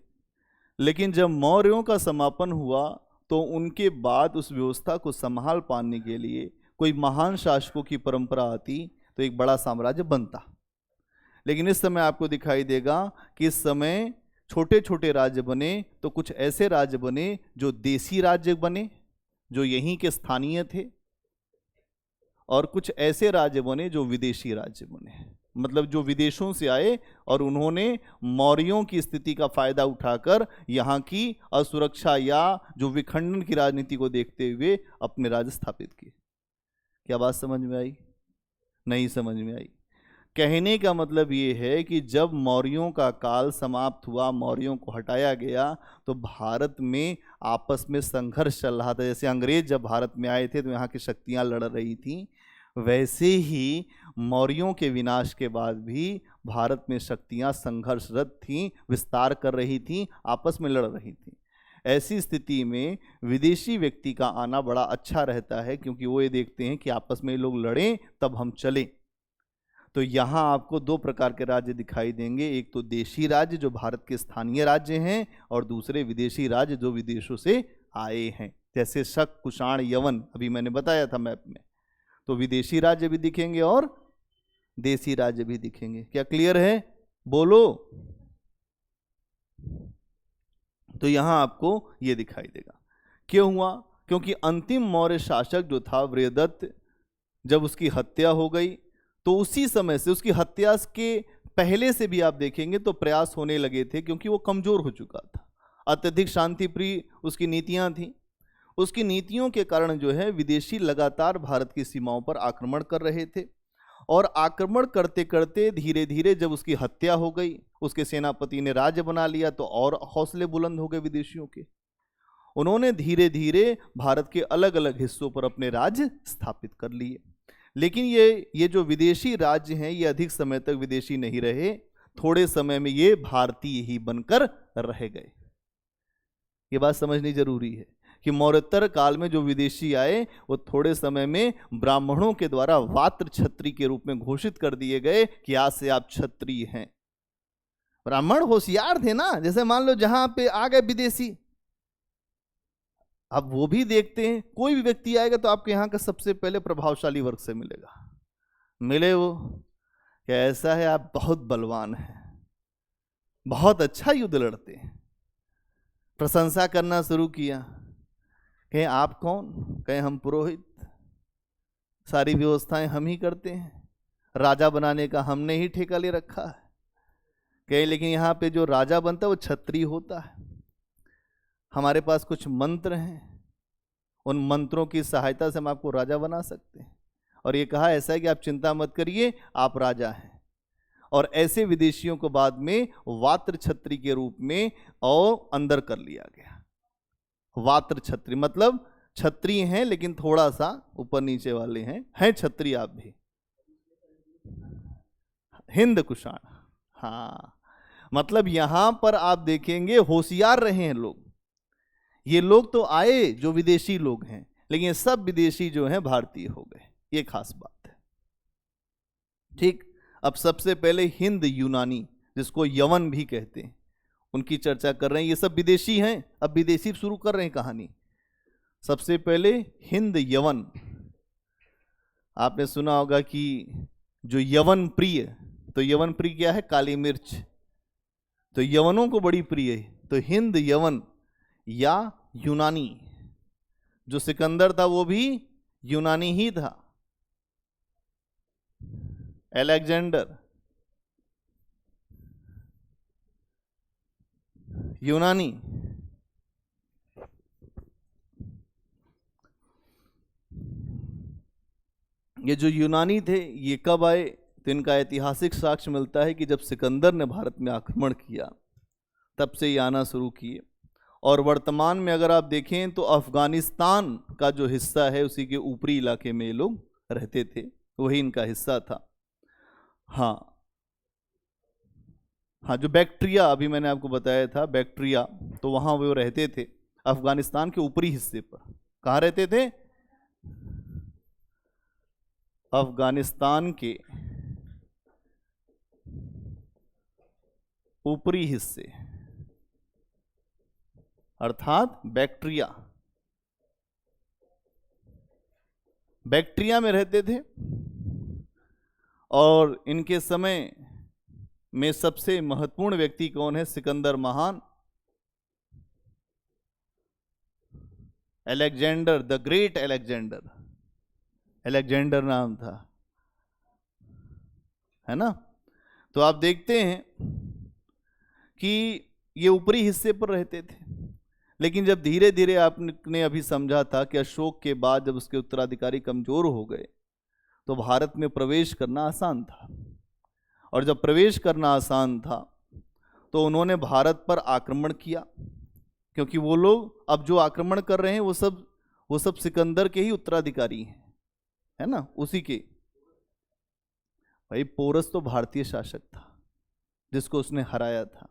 लेकिन जब मौर्यों का समापन हुआ तो उनके बाद उस व्यवस्था को संभाल पाने के लिए कोई महान शासकों की परंपरा आती तो एक बड़ा साम्राज्य बनता। लेकिन इस समय आपको दिखाई देगा कि इस समय छोटे छोटे राज्य बने, तो कुछ ऐसे राज्य बने जो देसी राज्य बने, जो यहीं के स्थानीय थे, और कुछ ऐसे राज्य बने जो विदेशी राज्य बने, मतलब जो विदेशों से आए और उन्होंने मौर्यों की स्थिति का फायदा उठाकर यहाँ की असुरक्षा या जो विखंडन की राजनीति को देखते हुए अपने राज्य स्थापित किए। क्या बात समझ में आई? नहीं समझ में आई। कहने का मतलब ये है कि जब मौर्यों का काल समाप्त हुआ, मौर्यों को हटाया गया, तो भारत में आपस में संघर्ष चल रहा था। जैसे अंग्रेज जब भारत में आए थे तो यहाँ की शक्तियाँ लड़ रही थीं, वैसे ही मौर्यों के विनाश के बाद भी भारत में शक्तियाँ संघर्षरत थीं, विस्तार कर रही थीं, आपस में लड़ रही थीं। ऐसी स्थिति में विदेशी व्यक्ति का आना बड़ा अच्छा रहता है, क्योंकि वो ये देखते हैं कि आपस में लोग लड़ें तब हम चलें। तो यहाँ आपको दो प्रकार के राज्य दिखाई देंगे, एक तो देशी राज्य जो भारत के स्थानीय राज्य हैं, और दूसरे विदेशी राज्य जो विदेशों से आए हैं, जैसे शक, कुषाण, यवन अभी मैंने बताया था मैप में। तो विदेशी राज्य भी दिखेंगे और देसी राज्य भी दिखेंगे। क्या क्लियर है? बोलो। तो यहां आपको यह दिखाई देगा। क्यों हुआ? क्योंकि अंतिम मौर्य शासक जो था वृहदत्त, जब उसकी हत्या हो गई तो उसी समय से, उसकी हत्या के पहले से भी आप देखेंगे तो प्रयास होने लगे थे, क्योंकि वो कमजोर हो चुका था। अत्यधिक शांति प्रिय उसकी नीतियां थी। उसकी नीतियों के कारण जो है विदेशी लगातार भारत की सीमाओं पर आक्रमण कर रहे थे, और आक्रमण करते करते धीरे धीरे जब उसकी हत्या हो गई, उसके सेनापति ने राज्य बना लिया, तो और हौसले बुलंद हो गए विदेशियों के। उन्होंने धीरे धीरे भारत के अलग अलग हिस्सों पर अपने राज्य स्थापित कर लिए। लेकिन ये जो विदेशी राज्य हैं, ये अधिक समय तक विदेशी नहीं रहे, थोड़े समय में ये भारतीय ही बनकर रह गए। ये बात समझनी जरूरी है कि मौर्योत्तर काल में जो विदेशी आए वो थोड़े समय में ब्राह्मणों के द्वारा वात्र क्षत्रिय के रूप में घोषित कर दिए गए कि आज से आप क्षत्रिय हैं। ब्राह्मण होशियार थे ना, जैसे मान लो जहां पे आ गए विदेशी, अब वो भी देखते हैं, कोई भी व्यक्ति आएगा तो आपके यहाँ का सबसे पहले प्रभावशाली वर्ग से मिलेगा। मिले वो क्या ऐसा है, आप बहुत बलवान हैं, बहुत अच्छा युद्ध लड़ते हैं, प्रशंसा करना शुरू किया। कहें आप कौन? कहें हम पुरोहित, सारी व्यवस्थाएं हम ही करते हैं, राजा बनाने का हमने ही ठेका ले रखा है। कहें लेकिन यहाँ पे जो राजा बनता है वो क्षत्रिय होता है, हमारे पास कुछ मंत्र हैं, उन मंत्रों की सहायता से हम आपको राजा बना सकते हैं। और ये कहा ऐसा है कि आप चिंता मत करिए, आप राजा हैं। और ऐसे विदेशियों को बाद में वात्र क्षत्रिय के रूप में और अंदर कर लिया गया। वात्र क्षत्रिय मतलब क्षत्रिय हैं लेकिन थोड़ा सा ऊपर नीचे वाले हैं क्षत्रिय आप भी। हिंद कुषाण, हाँ, मतलब यहां पर आप देखेंगे होशियार रहे हैं लोग। ये लोग तो आए जो विदेशी लोग हैं, लेकिन सब विदेशी जो हैं भारतीय हो गए, ये खास बात है। ठीक, अब सबसे पहले हिंद यूनानी, जिसको यवन भी कहते हैं, उनकी चर्चा कर रहे हैं। ये सब विदेशी हैं, अब विदेशी शुरू कर रहे हैं कहानी। सबसे पहले हिंद यवन, आपने सुना होगा कि जो यवन प्रिय, तो यवन प्रिय क्या है? काली मिर्च, तो यवनों को बड़ी प्रिय है। तो हिंद यवन या यूनानी, जो सिकंदर था वो भी यूनानी ही था, अलेक्जेंडर यूनानी। ये जो यूनानी थे ये कब आए? तो इनका ऐतिहासिक साक्ष्य मिलता है कि जब सिकंदर ने भारत में आक्रमण किया तब से ये आना शुरू किए। और वर्तमान में अगर आप देखें तो अफगानिस्तान का जो हिस्सा है उसी के ऊपरी इलाके में ये लोग रहते थे, वही इनका हिस्सा था। हाँ हाँ, जो बैक्ट्रिया अभी मैंने आपको बताया था, बैक्ट्रिया, तो वहाँ वो रहते थे अफगानिस्तान के ऊपरी हिस्से पर। कहाँ रहते थे? अफगानिस्तान के ऊपरी हिस्से, अर्थात बैक्ट्रिया। बैक्ट्रिया में रहते थे और इनके समय में सबसे महत्वपूर्ण व्यक्ति कौन है? सिकंदर महान, Alexander the great Alexander, Alexander नाम था, है ना। तो आप देखते हैं कि ये ऊपरी हिस्से पर रहते थे, लेकिन जब धीरे धीरे आपने अभी समझा था कि अशोक के बाद जब उसके उत्तराधिकारी कमजोर हो गए तो भारत में प्रवेश करना आसान था, और जब प्रवेश करना आसान था तो उन्होंने भारत पर आक्रमण किया, क्योंकि वो लोग अब जो आक्रमण कर रहे हैं वो सब सिकंदर के ही उत्तराधिकारी हैं, है ना, उसी के। भाई पोरस तो भारतीय शासक था जिसको उसने हराया था।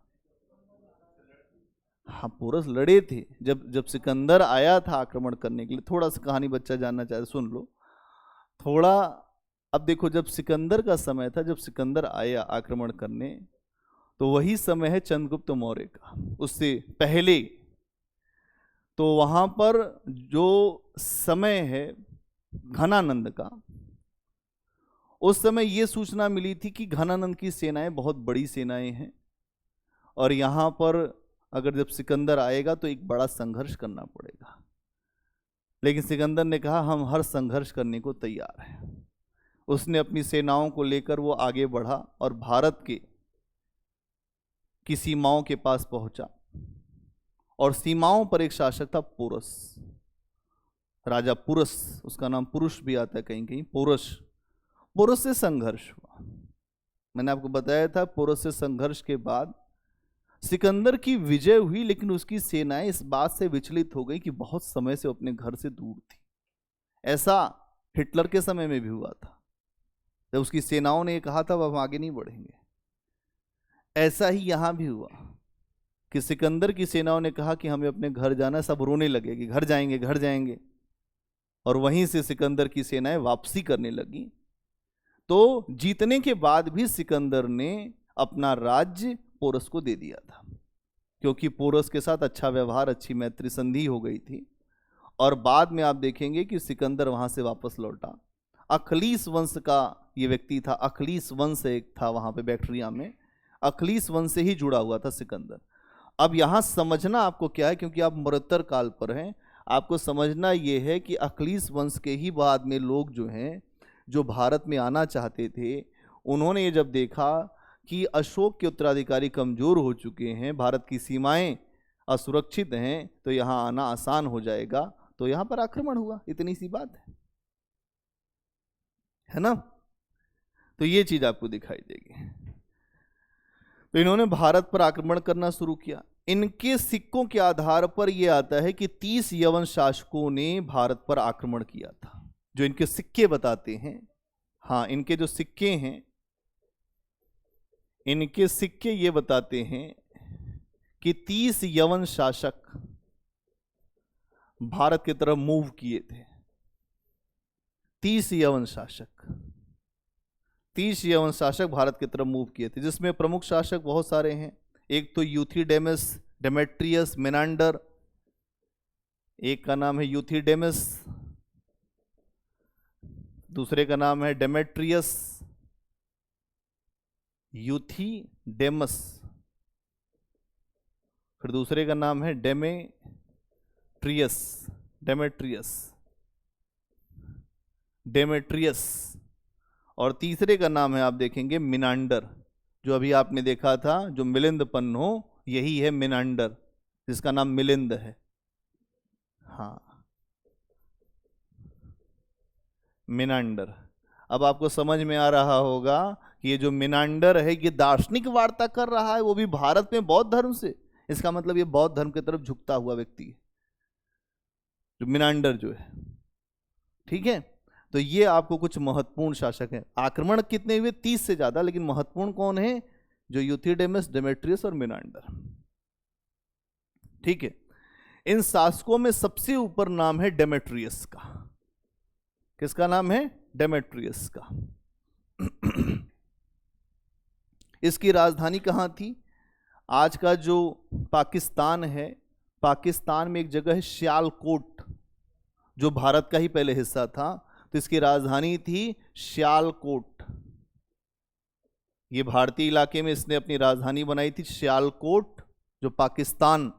हाँ, पोरस लड़े थे। जब सिकंदर आया था आक्रमण करने के लिए, थोड़ा सा कहानी बच्चा जानना चाहे सुन लो थोड़ा। अब देखो, जब सिकंदर का समय था, जब सिकंदर आया आक्रमण करने, तो वही समय है चंद्रगुप्त मौर्य का। उससे पहले तो वहां पर जो समय है घनानंद का, उस समय ये सूचना मिली थी कि घनानंद की सेनाएं बहुत बड़ी सेनाएं हैं, और यहां पर अगर जब सिकंदर आएगा तो एक बड़ा संघर्ष करना पड़ेगा। लेकिन सिकंदर ने कहा हम हर संघर्ष करने को तैयार हैं। उसने अपनी सेनाओं को लेकर वो आगे बढ़ा और भारत की सीमाओं के पास पहुंचा, और सीमाओं पर एक शासक था पोरस, राजा पुरस, उसका नाम पुरुष भी आता है कहीं कहीं, पोरस से संघर्ष हुआ। मैंने आपको बताया था पोरस से संघर्ष के बाद सिकंदर की विजय हुई, लेकिन उसकी सेनाएं इस बात से विचलित हो गई कि बहुत समय से अपने घर से दूर थी। ऐसा हिटलर के समय में भी हुआ था, जब उसकी सेनाओं ने कहा था अब हम आगे नहीं बढ़ेंगे। ऐसा ही यहां भी हुआ कि सिकंदर की सेनाओं ने कहा कि हमें अपने घर जाना, सब रोने लगे कि घर जाएंगे घर जाएंगे, और वहीं से सिकंदर की सेनाएं वापसी करने लगी। तो जीतने के बाद भी सिकंदर ने अपना राज्य पोरस को दे दिया था, क्योंकि पोरस के साथ अच्छा व्यवहार, अच्छी मैत्री संधि हो गई थी। और बाद में आप देखेंगे कि सिकंदर वहां से वापस लौटा। अखलीस वंश का ये व्यक्ति था, अखलीस वंश एक था वहां पे बैक्ट्रिया में, अखलीस वंश से ही जुड़ा हुआ था सिकंदर। अब यहां समझना आपको क्या है, क्योंकि आप मरुत्तर काल पर हैं, आपको समझना ये है कि अखलीस वंश के ही बाद में लोग जो हैं, जो भारत में आना चाहते थे, उन्होंने ये जब देखा कि अशोक के उत्तराधिकारी कमजोर हो चुके हैं, भारत की सीमाएं असुरक्षित हैं, तो यहाँ आना आसान हो जाएगा, तो यहाँ पर आक्रमण हुआ। इतनी सी बात है ना। तो ये चीज आपको दिखाई देगी। तो इन्होंने भारत पर आक्रमण करना शुरू किया। इनके सिक्कों के आधार पर यह आता है कि 30 यवन शासकों ने भारत पर आक्रमण किया था, जो इनके सिक्के बताते हैं। हाँ, इनके जो सिक्के हैं, इनके सिक्के ये बताते हैं कि 30 यवन शासक भारत की तरफ मूव किए थे। 30 यवन शासक भारत की तरफ मूव किए थे, जिसमें प्रमुख शासक बहुत सारे हैं। एक तो यूथिडेमस, डेमेट्रियस, मेनांडर, एक का नाम है यूथिडेमस, दूसरे का नाम है डेमेट्रियस, यूथिडेमस, फिर दूसरे का नाम है डेमेट्रियस, और तीसरे का नाम है आप देखेंगे मिनांडर, जो अभी आपने देखा था, जो मिलिंद पन्नो, यही है मिनांडर, जिसका नाम मिलिंद है। हाँ, मिनांडर। अब आपको समझ में आ रहा होगा कि ये जो मिनांडर है, ये दार्शनिक वार्ता कर रहा है, वो भी भारत में बौद्ध धर्म से। इसका मतलब ये बौद्ध धर्म की तरफ झुकता हुआ व्यक्ति है, जो मिनांडर जो है। ठीक है, तो ये आपको कुछ महत्वपूर्ण शासक हैं। आक्रमण कितने हुए? 30 से ज्यादा, लेकिन महत्वपूर्ण कौन है? जो यूथिडेमस, डेमेट्रियस और मिनांडर। ठीक है, इन शासकों में सबसे ऊपर नाम है डेमेट्रियस का। किसका नाम है? डेमेट्रियस का। इसकी राजधानी कहां थी? आज का जो पाकिस्तान है, पाकिस्तान में एक जगह है सियालकोट, जो भारत का ही पहले हिस्सा था। तो तो इसकी राजधानी थी सियालकोट। ये भारतीय इलाके में इसने अपनी राजधानी बनाई थी सियालकोट, जो पाकिस्तान,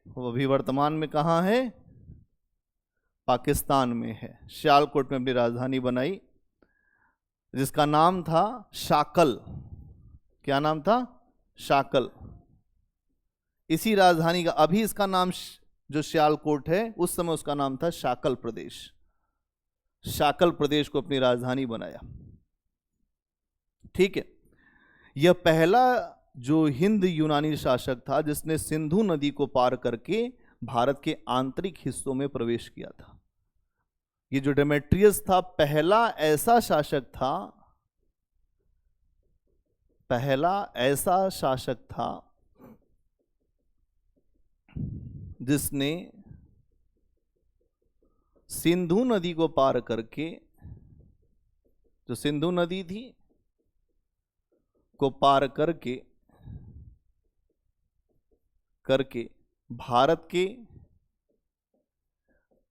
वो अभी वर्तमान में कहाँ है? पाकिस्तान में है। सियालकोट में अपनी राजधानी बनाई, जिसका नाम था शाकल। क्या नाम था? शाकल। इसी राजधानी का, अभी इसका नाम जो सियालकोट है, उस समय उसका नाम था शाकल प्रदेश। शाकल प्रदेश को अपनी राजधानी बनाया। ठीक है। यह पहला जो हिंद यूनानी शासक था जिसने सिंधु नदी को पार करके भारत के आंतरिक हिस्सों में प्रवेश किया था। ये जो डेमेट्रियस था, पहला ऐसा शासक था, पहला ऐसा शासक था जिसने सिंधु नदी को पार करके, जो सिंधु नदी थी को पार करके भारत के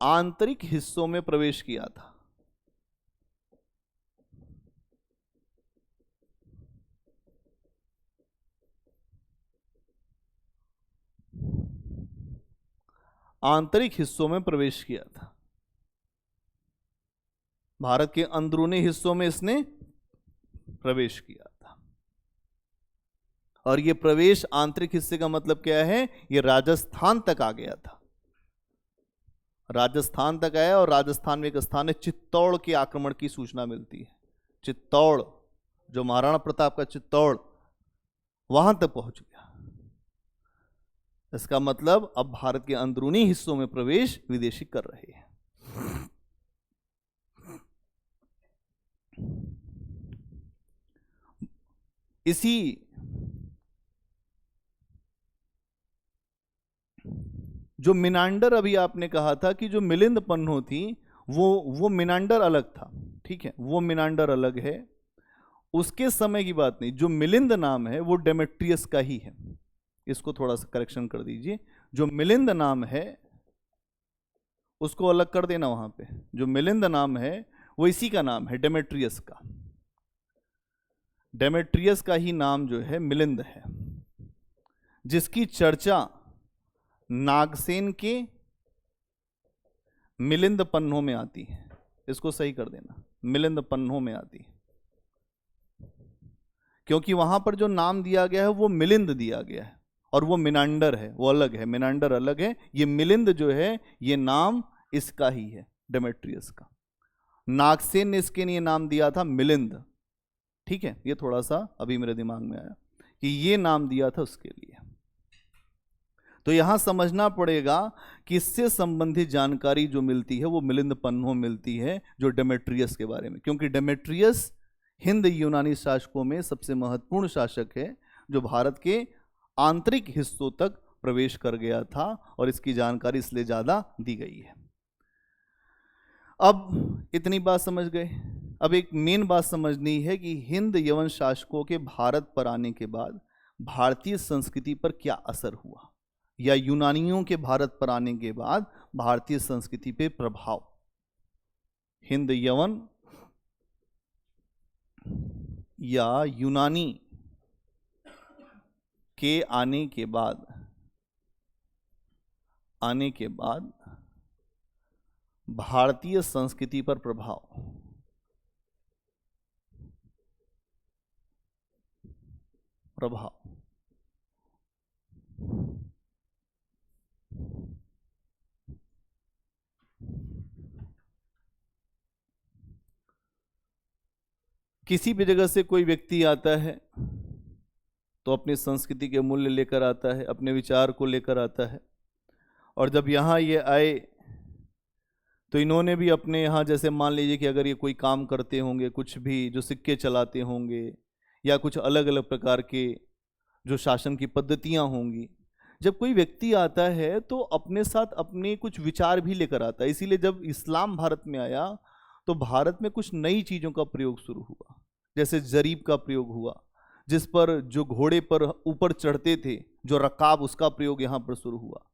आंतरिक हिस्सों में प्रवेश किया था। आंतरिक हिस्सों में प्रवेश किया था। भारत के अंदरूनी हिस्सों में इसने प्रवेश किया था। और यह प्रवेश आंतरिक हिस्से का मतलब क्या है? यह राजस्थान तक आ गया था। राजस्थान तक आया, और राजस्थान में एक स्थान है चित्तौड़ के आक्रमण की सूचना मिलती है। चित्तौड़, जो महाराणा प्रताप का चित्तौड़, वहां तक पहुंच गया। इसका मतलब अब भारत के अंदरूनी हिस्सों में प्रवेश विदेशी कर रहे हैं। इसी जो मिनांडर, अभी आपने कहा था कि जो मिलिंद पन्नो थी, वो मिनांडर अलग था। ठीक है, वो मिनांडर अलग है, उसके समय की बात नहीं। जो मिलिंद नाम है वो डेमेट्रियस का ही है। इसको थोड़ा सा करेक्शन कर दीजिए। जो मिलिंद नाम है उसको अलग कर देना वहां पे। जो मिलिंद नाम है वो इसी का नाम है, डेमेट्रियस का। डेमेट्रियस का ही नाम जो है मिलिंद है, जिसकी चर्चा नागसेन के मिलिंद पन्नों में आती है। इसको सही कर देना, मिलिंद पन्नों में आती है, क्योंकि वहां पर जो नाम दिया गया है वो मिलिंद दिया गया है, और वो मिनांडर है, वो अलग है। मिनांडर अलग है, ये मिलिंद जो है ये नाम इसका ही है, डेमेट्रियस का। नागसेन ने इसके लिए नाम दिया था मिलिंद। ठीक है, ये थोड़ा सा अभी मेरे दिमाग में आया कि ये नाम दिया था उसके लिए। तो यहां समझना पड़ेगा कि इससे संबंधित जानकारी जो मिलती है वो मिलिंद पन्नों मिलती है, जो डेमेट्रियस के बारे में, क्योंकि डेमेट्रियस हिंद यूनानी शासकों में सबसे महत्वपूर्ण शासक है, जो भारत के आंतरिक हिस्सों तक प्रवेश कर गया था, और इसकी जानकारी इसलिए ज्यादा दी गई है। अब इतनी बात समझ गए। अब एक मेन बात समझनी है कि हिंद यवन शासकों के भारत पर आने के बाद भारतीय संस्कृति पर क्या असर हुआ, या यूनानियों के भारत पर आने के बाद भारतीय संस्कृति पे प्रभाव। हिंद यवन या यूनानी के आने के बाद भारतीय संस्कृति पर प्रभाव। किसी भी जगह से कोई व्यक्ति आता है तो अपनी संस्कृति के मूल्य लेकर आता है, अपने विचार को लेकर आता है, और जब यहाँ ये आए तो इन्होंने भी अपने यहाँ, जैसे मान लीजिए कि अगर ये कोई काम करते होंगे, कुछ भी जो सिक्के चलाते होंगे, या कुछ अलग अलग प्रकार के जो शासन की पद्धतियाँ होंगी, जब कोई व्यक्ति आता है तो अपने साथ अपने कुछ विचार भी लेकर आता है। इसीलिए जब इस्लाम भारत में आया तो भारत में कुछ नई चीज़ों का प्रयोग शुरू हुआ, जैसे जरीब का प्रयोग हुआ, जिस पर जो घोड़े पर ऊपर चढ़ते थे, जो रकाब, उसका प्रयोग यहाँ पर शुरू हुआ।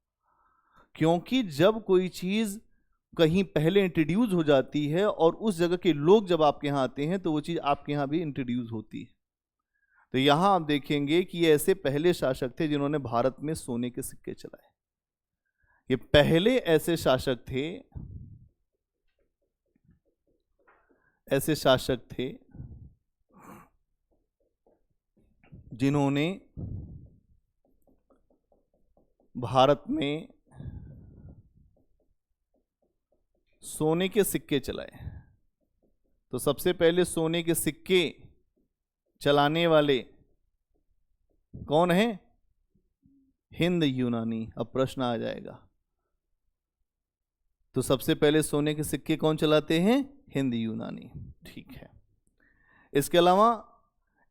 क्योंकि जब कोई चीज़ कहीं पहले इंट्रोड्यूस हो जाती है और उस जगह के लोग जब आपके यहाँ आते हैं तो वो चीज़ आपके यहाँ भी इंट्रोड्यूस होती है। तो यहाँ आप देखेंगे कि ये ऐसे पहले शासक थे जिन्होंने भारत में सोने के सिक्के चलाए। ये पहले ऐसे शासक थे, जिन्होंने भारत में सोने के सिक्के चलाए। तो सबसे पहले सोने के सिक्के चलाने वाले कौन है? हिंद यूनानी। अब प्रश्न आ जाएगा, तो सबसे पहले सोने के सिक्के कौन चलाते हैं? हिंद यूनानी। ठीक है। इसके अलावा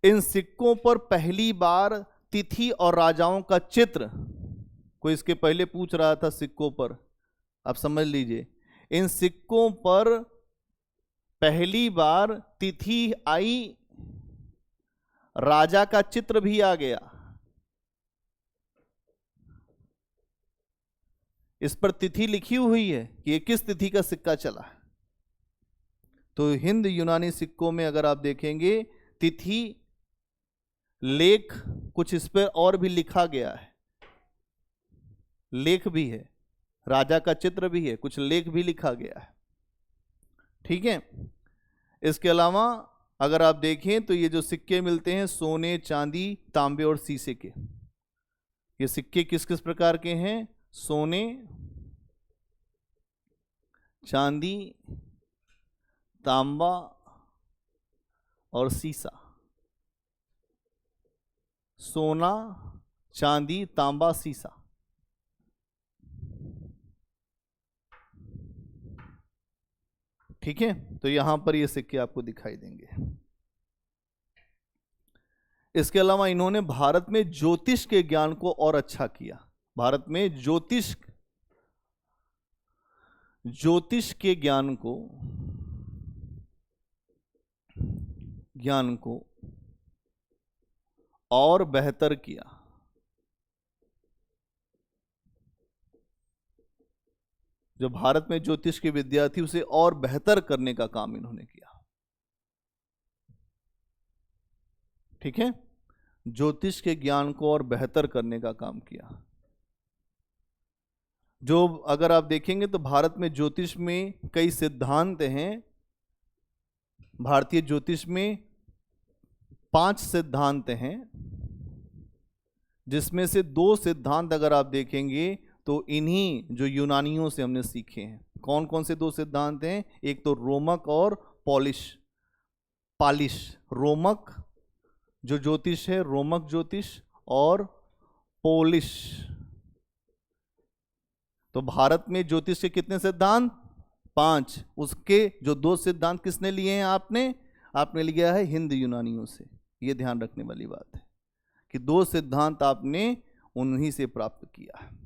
इन सिक्कों पर पहली बार तिथि और राजाओं का चित्र, कोई इसके पहले पूछ रहा था सिक्कों पर, आप समझ लीजिए, इन सिक्कों पर पहली बार तिथि आई, राजा का चित्र भी आ गया। इस पर तिथि लिखी हुई है कि ये किस तिथि का सिक्का चला। तो हिंद यूनानी सिक्कों में अगर आप देखेंगे तिथि, लेख, कुछ इस पर और भी लिखा गया है, लेख भी है, राजा का चित्र भी है, कुछ लेख भी लिखा गया है। ठीक है। इसके अलावा अगर आप देखें तो ये जो सिक्के मिलते हैं सोने, चांदी, तांबे और शीशे के, ये सिक्के किस किस प्रकार के हैं? सोने, चांदी, तांबा और सीसा। सोना, चांदी, तांबा, सीसा। ठीक है। तो यहां पर ये सिक्के आपको दिखाई देंगे। इसके अलावा इन्होंने भारत में ज्योतिष के ज्ञान को और अच्छा किया। भारत में ज्योतिष के ज्ञान को और बेहतर किया। जो भारत में ज्योतिष की विद्या थी उसे और बेहतर करने का काम इन्होंने किया। ठीक है। ज्योतिष के ज्ञान को और बेहतर करने का काम किया। जो अगर आप देखेंगे तो भारत में ज्योतिष में कई सिद्धांत हैं। भारतीय ज्योतिष में 5 सिद्धांत हैं, जिसमें से 2 सिद्धांत अगर आप देखेंगे तो इन्हीं जो यूनानियों से हमने सीखे हैं। कौन कौन से 2 सिद्धांत हैं? एक तो रोमक और पालिश। रोमक जो ज्योतिष है, रोमक ज्योतिष, और पोलिश। तो भारत में ज्योतिष के कितने सिद्धांत? 5। उसके जो 2 सिद्धांत किसने लिए हैं? आपने लिया है हिंद यूनानियों से। यह ध्यान रखने वाली बात है कि 2 सिद्धांत आपने उन्हीं से प्राप्त किया है।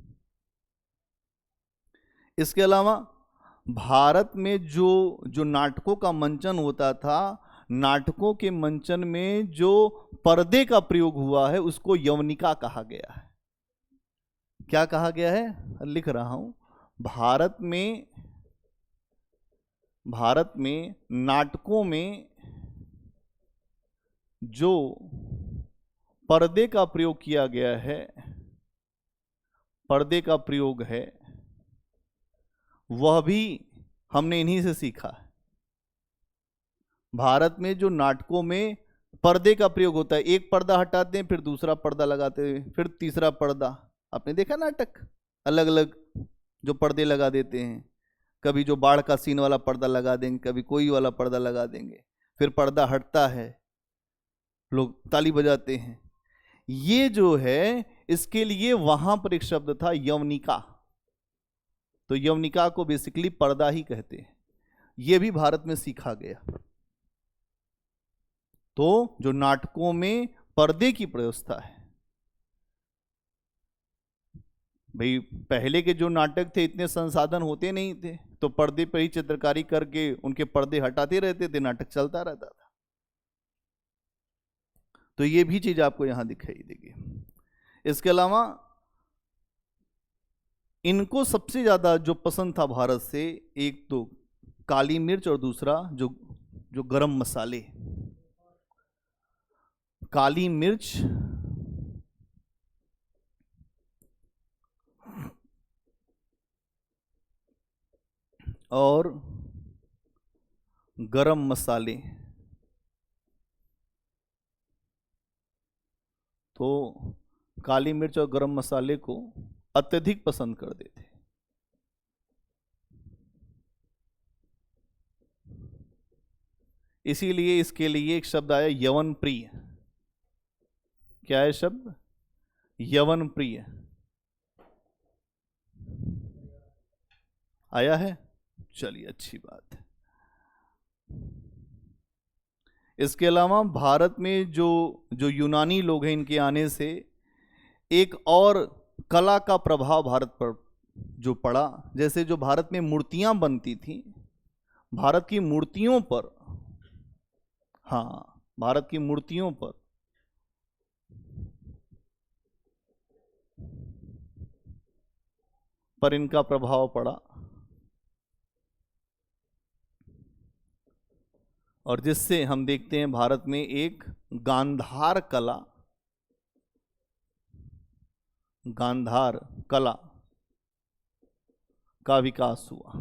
इसके अलावा भारत में जो नाटकों का मंचन होता था, नाटकों के मंचन में जो पर्दे का प्रयोग हुआ है उसको यवनिका कहा गया है। क्या कहा गया है? लिख रहा हूं। भारत में नाटकों में जो पर्दे का प्रयोग किया गया है, पर्दे का प्रयोग है, वह भी हमने इन्हीं से सीखा है। भारत में जो नाटकों में पर्दे का प्रयोग होता है, एक पर्दा हटाते हैं, फिर दूसरा पर्दा लगाते हैं, फिर तीसरा पर्दा। आपने देखा नाटक, अलग अलग जो पर्दे लगा देते हैं, कभी जो बाढ़ का सीन वाला पर्दा लगा देंगे, कभी कोई वाला पर्दा लगा देंगे, फिर पर्दा हटता है, लोग ताली बजाते हैं। ये जो है, इसके लिए वहां पर एक शब्द था यवनिका। तो यवनिका को बेसिकली पर्दा ही कहते हैं। यह भी भारत में सीखा गया। तो जो नाटकों में पर्दे की व्यवस्था है, भाई पहले के जो नाटक थे इतने संसाधन होते नहीं थे, तो पर्दे पर ही चित्रकारी करके उनके पर्दे हटाते रहते थे, नाटक चलता रहता था। तो ये भी चीज आपको यहां दिखाई देगी। इसके अलावा भारत में जो ज्योतिष के ज्ञान को और बेहतर किया। जो भारत में ज्योतिष के ज्ञान को और बेहतर किया। इसके अलावा भारत में जो ज्योतिष के ज्ञान को और बेहतर किया। जो भारत में ज्योतिष के ज्ञान को और बेहतर किया। इसके अलावा भारत में जो ज्योतिष के ज्ञान को और बेहतर किया। जो भारत में ज्योतिष के ज्ञान को और बेहतर किया। इसके अलावा जो इनको सबसे ज्यादा जो पसंद था भारत से, एक तो काली मिर्च और दूसरा जो जो गरम मसाले। काली मिर्च और गरम मसाले, तो काली मिर्च और गरम मसाले को अत्यधिक पसंद करते थे। इसीलिए इसके लिए एक शब्द आया यवन प्रिय। क्या है शब्द? यवन प्रिय आया है। चलिए अच्छी बात है। इसके अलावा भारत में जो जो यूनानी लोग हैं, इनके आने से एक और कला का प्रभाव भारत पर जो पड़ा। जैसे जो भारत में मूर्तियां बनती थी, भारत की मूर्तियों पर, हाँ भारत की मूर्तियों पर इनका प्रभाव पड़ा, और जिससे हम देखते हैं भारत में एक गांधार कला, गांधार कला का विकास हुआ।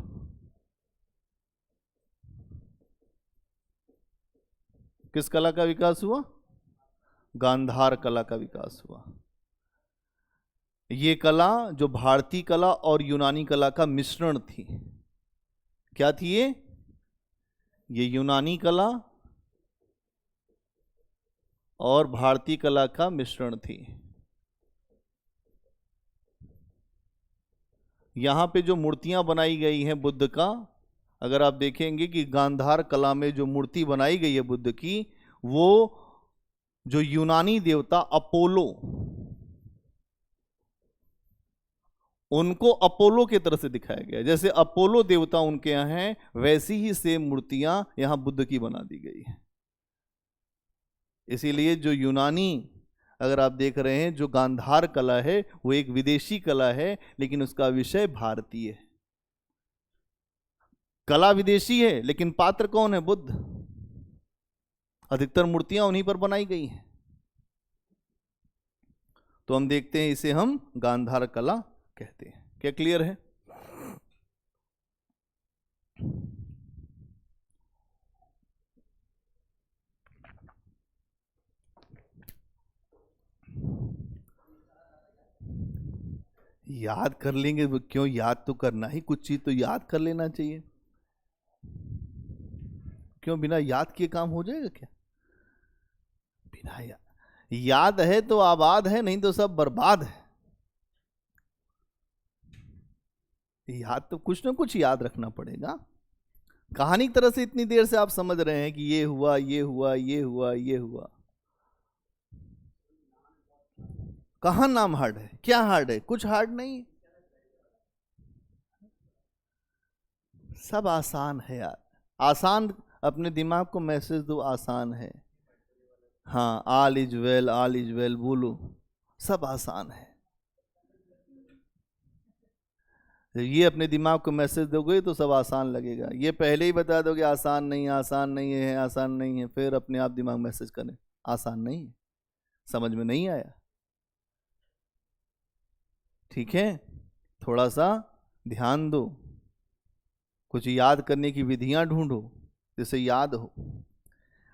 किस कला का विकास हुआ? गांधार कला का विकास हुआ। ये कला जो भारतीय कला और यूनानी कला का मिश्रण थी। क्या थी ये यूनानी कला और भारतीय कला का मिश्रण थी। यहां पे जो मूर्तियां बनाई गई हैं बुद्ध का, अगर आप देखेंगे कि गांधार कला में जो मूर्ति बनाई गई है बुद्ध की, वो जो यूनानी देवता अपोलो, उनको अपोलो की तरह से दिखाया गया। जैसे अपोलो देवता उनके यहाँ हैं, वैसी ही सेम मूर्तियां यहां बुद्ध की बना दी गई है। इसीलिए जो यूनानी, अगर आप देख रहे हैं, जो गांधार कला है वो एक विदेशी कला है, लेकिन उसका विषय भारतीय है। कला विदेशी है लेकिन पात्र कौन है? बुद्ध। अधिकतर मूर्तियां उन्हीं पर बनाई गई हैं। तो हम देखते हैं इसे हम गांधार कला कहते हैं। क्या क्लियर है? याद कर लेंगे, क्यों याद तो करना ही, कुछ चीज तो याद कर लेना चाहिए। क्यों बिना याद किए काम हो जाएगा क्या? बिना याद है तो आबाद है, नहीं तो सब बर्बाद है। याद तो कुछ ना कुछ याद रखना पड़ेगा। कहानी की तरह से इतनी देर से आप समझ रहे हैं कि ये हुआ, ये हुआ, ये हुआ, ये हुआ। कहां नाम हार्ड है? क्या हार्ड है? कुछ हार्ड नहीं, सब आसान है यार। आसान, अपने दिमाग को मैसेज दो, आसान है। हाँ, all is well, all is well बोलो, सब आसान है। ये अपने दिमाग को मैसेज दोगे तो सब आसान लगेगा। ये पहले ही बता दोगे आसान नहीं, आसान नहीं है, आसान नहीं है, फिर अपने आप दिमाग मैसेज करें आसान नहीं है, समझ में नहीं आया। ठीक है, थोड़ा सा ध्यान दो, कुछ याद करने की विधियां ढूंढो जिससे याद हो।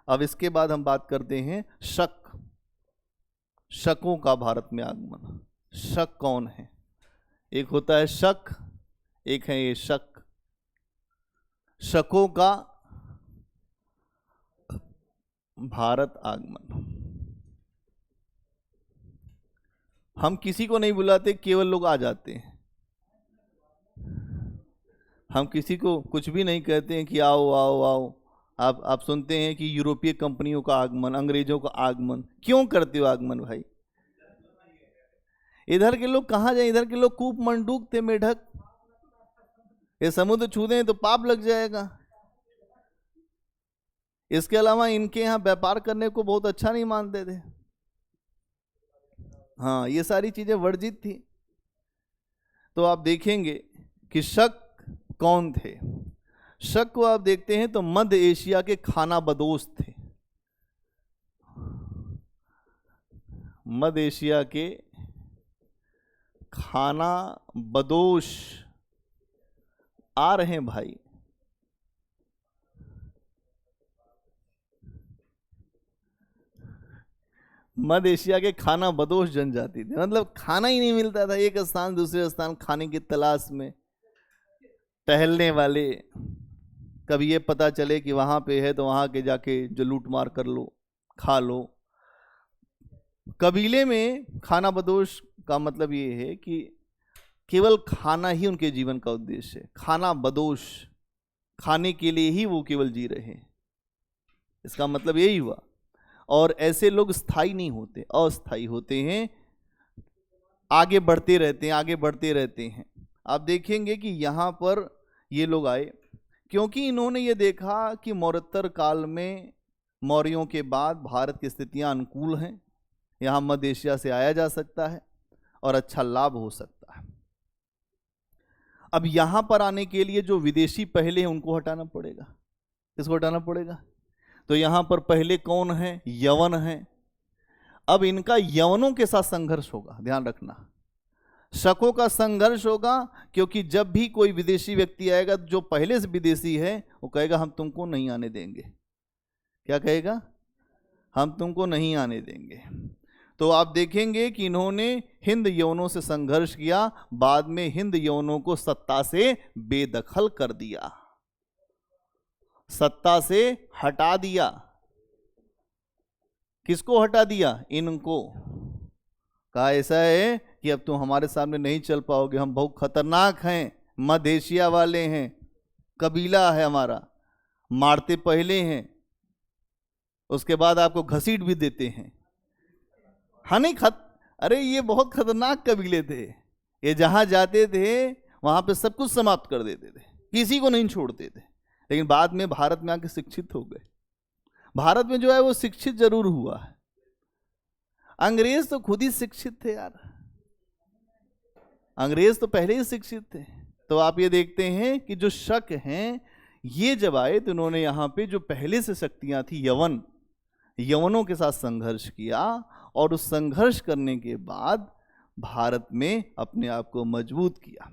अब इसके बाद हम बात करते हैं शक, शकों का भारत में आगमन। शक कौन है? एक होता है शक, एक है ये शक। शकों का भारत आगमन। हम किसी को नहीं बुलाते, केवल लोग आ जाते हैं। हम किसी को कुछ भी नहीं कहते हैं कि आओ आओ आओ। आप सुनते हैं कि यूरोपीय कंपनियों का आगमन, अंग्रेजों का आगमन। क्यों करते हो आगमन भाई? इधर के लोग कहाँ जाए? इधर के लोग कूप मंडूक थे, मेढक। ये समुद्र छू दें तो पाप लग जाएगा। इसके अलावा इनके यहाँ व्यापार करने को बहुत अच्छा नहीं मानते थे। हाँ, ये सारी चीजें वर्जित थी। तो आप देखेंगे कि शक कौन थे। शक को आप देखते हैं तो मध्य एशिया के खाना बदोश थे। मध्य एशिया के खाना बदोश आ रहे हैं भाई। मध्य एशिया के खाना बदोश जनजाति थे, मतलब खाना ही नहीं मिलता था, एक स्थान दूसरे स्थान खाने की तलाश में टहलने वाले। कभी ये पता चले कि वहां पे है तो वहां के जाके जो लूट मार कर लो, खा लो। कबीले में खाना बदोश का मतलब ये है कि केवल खाना ही उनके जीवन का उद्देश्य है। खाना बदोश, खाने के लिए ही वो केवल जी रहे हैं, इसका मतलब यही हुआ। और ऐसे लोग स्थायी नहीं होते, अस्थायी होते हैं, आगे बढ़ते रहते हैं, आगे बढ़ते रहते हैं। आप देखेंगे कि यहाँ पर ये लोग आए क्योंकि इन्होंने ये देखा कि मौर्योत्तर काल में मौर्यों के बाद भारत की स्थितियाँ अनुकूल हैं, यहाँ मध्य एशिया से आया जा सकता है और अच्छा लाभ हो सकता है। अब यहाँ पर आने के लिए जो विदेशी पहले हैं उनको हटाना पड़ेगा। किसको हटाना पड़ेगा? तो यहाँ पर पहले कौन है? यवन है। अब इनका यवनों के साथ संघर्ष होगा, ध्यान रखना। शकों का संघर्ष होगा क्योंकि जब भी कोई विदेशी व्यक्ति आएगा, जो पहले से विदेशी है, वो कहेगा हम तुमको नहीं आने देंगे। क्या कहेगा? हम तुमको नहीं आने देंगे। तो आप देखेंगे कि इन्होंने हिंद यवनों से संघर्ष किया, बाद में हिंद यवनों को सत्ता से बेदखल कर दिया, सत्ता से हटा दिया। किसको हटा दिया? इनको। कहा ऐसा है कि अब तुम हमारे सामने नहीं चल पाओगे, हम बहुत खतरनाक हैं, मध्य एशिया वाले हैं, कबीला है हमारा, मारते पहले हैं, उसके बाद आपको घसीट भी देते हैं। हाँ नहीं अरे ये बहुत खतरनाक कबीले थे, ये जहां जाते थे वहां पे सब कुछ समाप्त कर देते थे, किसी को नहीं छोड़ते थे। लेकिन बाद में भारत में आके शिक्षित हो गए। भारत में जो है वो शिक्षित जरूर हुआ है, अंग्रेज तो खुद ही शिक्षित थे यार, अंग्रेज तो पहले ही शिक्षित थे। तो आप ये देखते हैं कि जो शक हैं ये जब आए तो उन्होंने यहाँ पे जो पहले से शक्तियां थी यवनों के साथ संघर्ष किया, और उस संघर्ष करने के बाद भारत में अपने आप को मजबूत किया।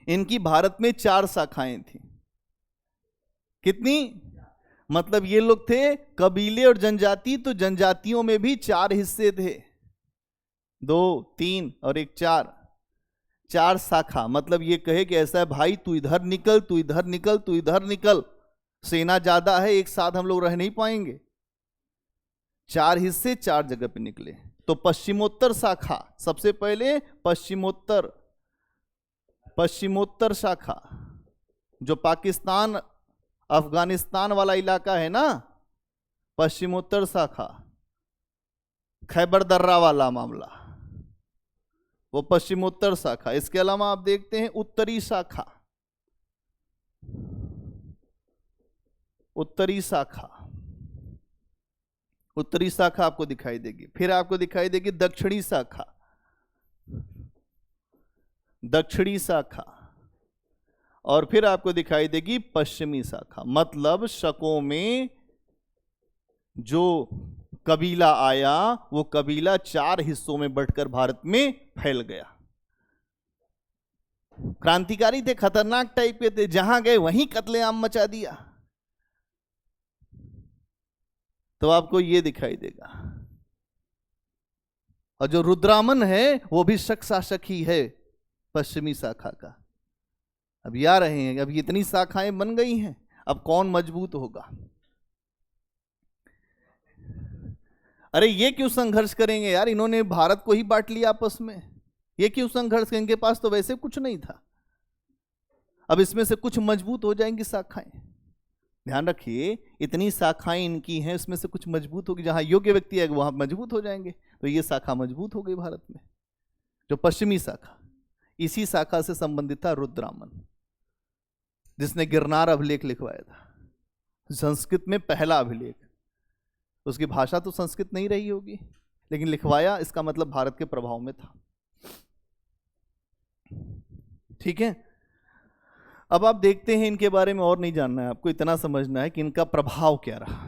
इनकी भारत में 4 शाखाएं थी। कितनी? मतलब ये लोग थे कबीले और जनजाति, तो जनजातियों में भी 4 हिस्से थे, 2, 3 और 1, 4 शाखा। मतलब ये कहे कि ऐसा है भाई, तू इधर निकल, तू इधर निकल, तू इधर निकल, सेना ज्यादा है, एक साथ हम लोग रह नहीं पाएंगे। 4 हिस्से 4 जगह पे निकले। तो पश्चिमोत्तर शाखा, सबसे पहले पश्चिमोत्तर शाखा, जो पाकिस्तान अफगानिस्तान वाला इलाका है ना, पश्चिमोत्तर शाखा, खैबर दर्रा वाला मामला, वो पश्चिमोत्तर शाखा। इसके अलावा आप देखते हैं उत्तरी शाखा, उत्तरी शाखा आपको दिखाई देगी। फिर आपको दिखाई देगी दक्षिणी शाखा, और फिर आपको दिखाई देगी पश्चिमी शाखा। मतलब शकों में जो कबीला आया, वो कबीला 4 हिस्सों में बंटकर भारत में फैल गया। क्रांतिकारी थे, खतरनाक टाइप के थे, जहां गए वहीं कत्लेआम मचा दिया। तो आपको ये दिखाई देगा। और जो रुद्रामन है वो भी शक शासक ही है, पश्चिमी शाखा का। अब आ रहे हैं, अब इतनी शाखाएं बन गई हैं, अब कौन मजबूत होगा? अरे ये क्यों संघर्ष करेंगे यार, इन्होंने भारत को ही बांट लिया आपस में, ये क्यों संघर्ष? इनके पास तो वैसे कुछ नहीं था, अब इसमें से कुछ मजबूत हो जाएंगी शाखाएं। ध्यान रखिए, इतनी शाखाएं इनकी हैं, इसमें से कुछ मजबूत होगी, जहां योग्य व्यक्ति आएगा वहां मजबूत हो जाएंगे। तो ये शाखा मजबूत हो गई भारत में, जो पश्चिमी शाखा। इसी शाखा से संबंधित था रुद्रामन, जिसने गिरनार अभिलेख लिखवाया था, संस्कृत में पहला अभिलेख। उसकी भाषा तो संस्कृत नहीं रही होगी, लेकिन लिखवाया, इसका मतलब भारत के प्रभाव में था। ठीक है। अब आप देखते हैं, इनके बारे में और नहीं जानना है आपको, इतना समझना है कि इनका प्रभाव क्या रहा।